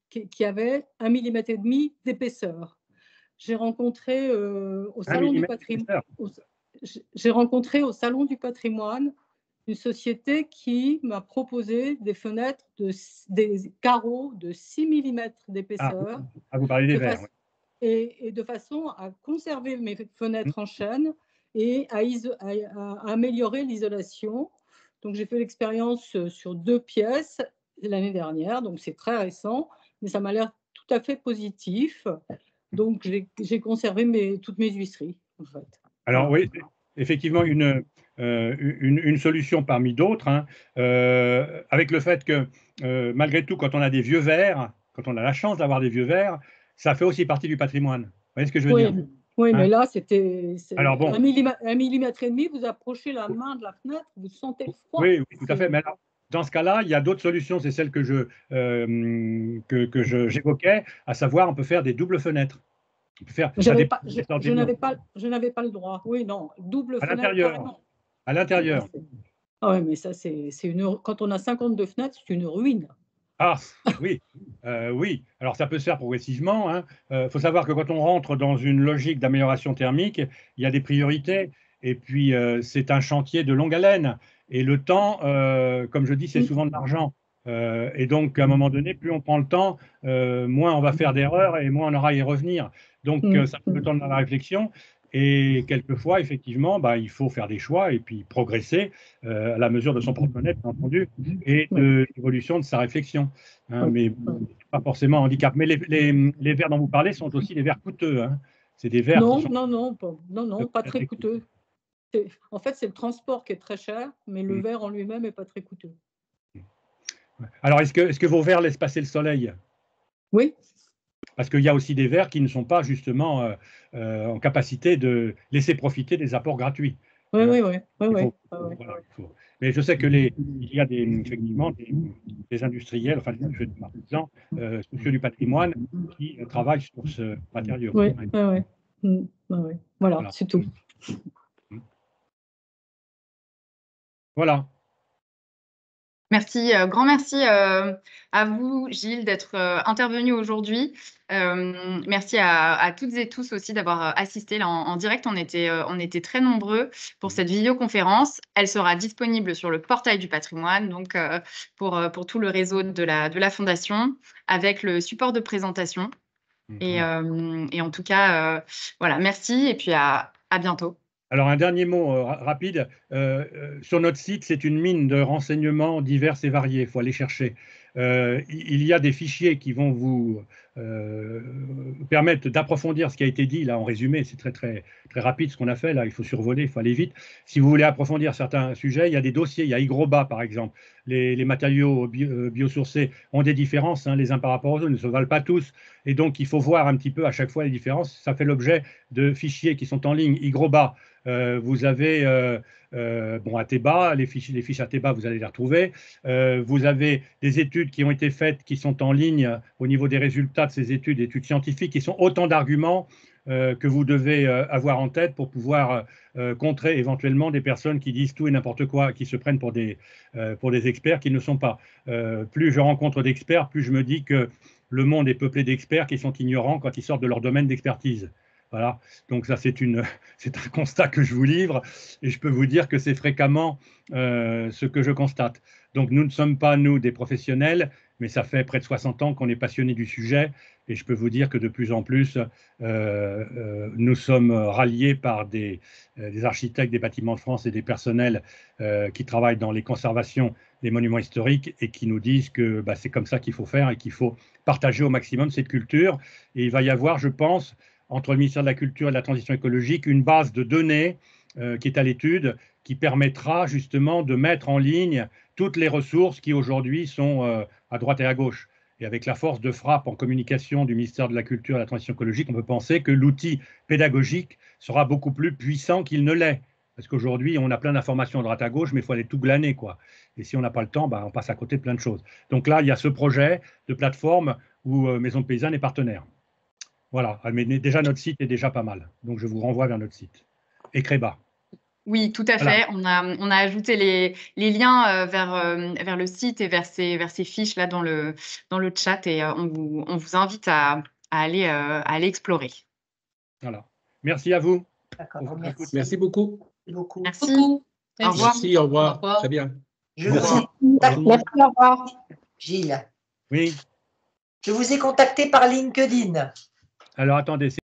Speaker 5: qui avaient 1,5 mm d'épaisseur. J'ai rencontré au Salon du patrimoine. J'ai rencontré au Salon du patrimoine une société qui m'a proposé des fenêtres, des carreaux de 6 mm d'épaisseur.
Speaker 2: Vous parlez des verres.
Speaker 5: Et de façon à conserver mes fenêtres en chêne et à améliorer l'isolation. Donc, j'ai fait l'expérience sur 2 pièces l'année dernière, donc c'est très récent, mais ça m'a l'air tout à fait positif. Donc, j'ai conservé toutes mes huisseries, en fait.
Speaker 2: Alors oui, effectivement, une solution parmi d'autres, hein, avec le fait que, malgré tout, quand on a des vieux verres, quand on a la chance d'avoir des vieux verres, ça fait aussi partie du patrimoine. Vous voyez ce que je veux dire?
Speaker 5: Oui,
Speaker 2: hein?
Speaker 5: Mais là, c'était
Speaker 2: Alors bon,
Speaker 5: 1,5 mm, vous approchez la main de la fenêtre, vous sentez le froid.
Speaker 2: oui, tout à fait. Mais alors, dans ce cas-là, il y a d'autres solutions, c'est celle que j'évoquais, à savoir, on peut faire des doubles fenêtres.
Speaker 5: Je n'avais pas le droit. Oui, non, double
Speaker 2: à
Speaker 5: fenêtre.
Speaker 2: l'intérieur. À l'intérieur.
Speaker 5: Ah oui, mais ça, quand on a 52 fenêtres, c'est une ruine.
Speaker 2: Ah oui, oui. Alors ça peut se faire progressivement. Faut savoir que quand on rentre dans une logique d'amélioration thermique, il y a des priorités. Et puis c'est un chantier de longue haleine. Et le temps, comme je dis, c'est souvent de l'argent. Et donc à un moment donné, plus on prend le temps, moins on va faire d'erreurs et moins on aura à y revenir. Donc ça prend le temps de la réflexion. Et quelquefois, effectivement, il faut faire des choix et puis progresser à la mesure de son porte-monnaie, bien entendu, et de l'évolution de sa réflexion. Mais pas forcément handicap. Mais les verres dont vous parlez sont aussi des verres coûteux. C'est des verres qui sont...
Speaker 5: Non, pas très coûteux. En fait, c'est le transport qui est très cher, mais le verre en lui-même n'est pas très coûteux.
Speaker 2: Alors, est-ce que vos verres laissent passer le soleil?
Speaker 5: Oui.
Speaker 2: Parce qu'il y a aussi des verres qui ne sont pas justement en capacité de laisser profiter des apports gratuits.
Speaker 5: Oui.
Speaker 2: Mais je sais que il y a effectivement des industriels, enfin des artisans, sociaux du patrimoine qui travaillent sur ce matériau.
Speaker 5: Oui. Voilà, c'est tout.
Speaker 2: Voilà.
Speaker 1: Merci, grand merci à vous, Gilles, d'être intervenu aujourd'hui. Merci à toutes et tous aussi d'avoir assisté là en direct. On était très nombreux pour cette vidéoconférence. Elle sera disponible sur le portail du patrimoine, donc pour tout le réseau de la Fondation, avec le support de présentation. Et en tout cas, voilà, merci et puis à bientôt.
Speaker 2: Alors, un dernier mot rapide. Sur notre site, c'est une mine de renseignements divers et variés. Il faut aller chercher. Il y a des fichiers qui vont vous permettre d'approfondir ce qui a été dit. Là, en résumé, c'est très, très, très rapide ce qu'on a fait. Là, il faut survoler, il faut aller vite. Si vous voulez approfondir certains sujets, il y a des dossiers. Il y a Hygroba, par exemple. Les matériaux biosourcés ont des différences, les uns par rapport aux autres, ne se valent pas tous. Et donc, il faut voir un petit peu à chaque fois les différences. Ça fait l'objet de fichiers qui sont en ligne. Hygroba. Vous avez Ateba, les fiches Ateba, vous allez les retrouver. Vous avez des études qui ont été faites, qui sont en ligne au niveau des résultats de ces études scientifiques, qui sont autant d'arguments que vous devez avoir en tête pour pouvoir contrer éventuellement des personnes qui disent tout et n'importe quoi, qui se prennent pour des experts qui ne sont pas. Plus je rencontre d'experts, plus je me dis que le monde est peuplé d'experts qui sont ignorants quand ils sortent de leur domaine d'expertise. Voilà, donc ça c'est un constat que je vous livre et je peux vous dire que c'est fréquemment ce que je constate. Donc nous ne sommes pas, nous, des professionnels, mais ça fait près de 60 ans qu'on est passionnés du sujet et je peux vous dire que de plus en plus, nous sommes ralliés par des architectes des bâtiments de France et des personnels qui travaillent dans les conservations des monuments historiques et qui nous disent que c'est comme ça qu'il faut faire et qu'il faut partager au maximum cette culture. Et il va y avoir, je pense, entre le ministère de la Culture et de la Transition écologique, une base de données qui est à l'étude, qui permettra justement de mettre en ligne toutes les ressources qui aujourd'hui sont à droite et à gauche. Et avec la force de frappe en communication du ministère de la Culture et de la Transition écologique, on peut penser que l'outil pédagogique sera beaucoup plus puissant qu'il ne l'est. Parce qu'aujourd'hui, on a plein d'informations à droite à gauche, mais il faut aller tout glaner, quoi. Et si on n'a pas le temps, on passe à côté de plein de choses. Donc là, il y a ce projet de plateforme où Maison de Paysanne est partenaire. Voilà, mais déjà notre site est déjà pas mal, donc je vous renvoie vers notre site. Et Créba.
Speaker 1: Oui, tout à
Speaker 2: Voilà.
Speaker 1: fait. On a ajouté les liens vers le site et vers ces fiches là dans le chat et on vous invite à aller explorer.
Speaker 2: Voilà. Merci à vous.
Speaker 6: D'accord,
Speaker 2: Pour votre
Speaker 6: merci.
Speaker 2: écoute.
Speaker 3: Merci beaucoup.
Speaker 6: beaucoup.
Speaker 1: Merci.
Speaker 5: Beaucoup.
Speaker 1: Au revoir.
Speaker 3: Merci, au revoir.
Speaker 5: Au revoir.
Speaker 3: Très bien.
Speaker 6: Je
Speaker 2: Au
Speaker 6: vous
Speaker 2: revoir.
Speaker 6: ai contacté,
Speaker 5: Merci, au revoir.
Speaker 6: Gilles.
Speaker 2: Oui.
Speaker 6: Je vous ai contacté par LinkedIn.
Speaker 2: Alors attendez.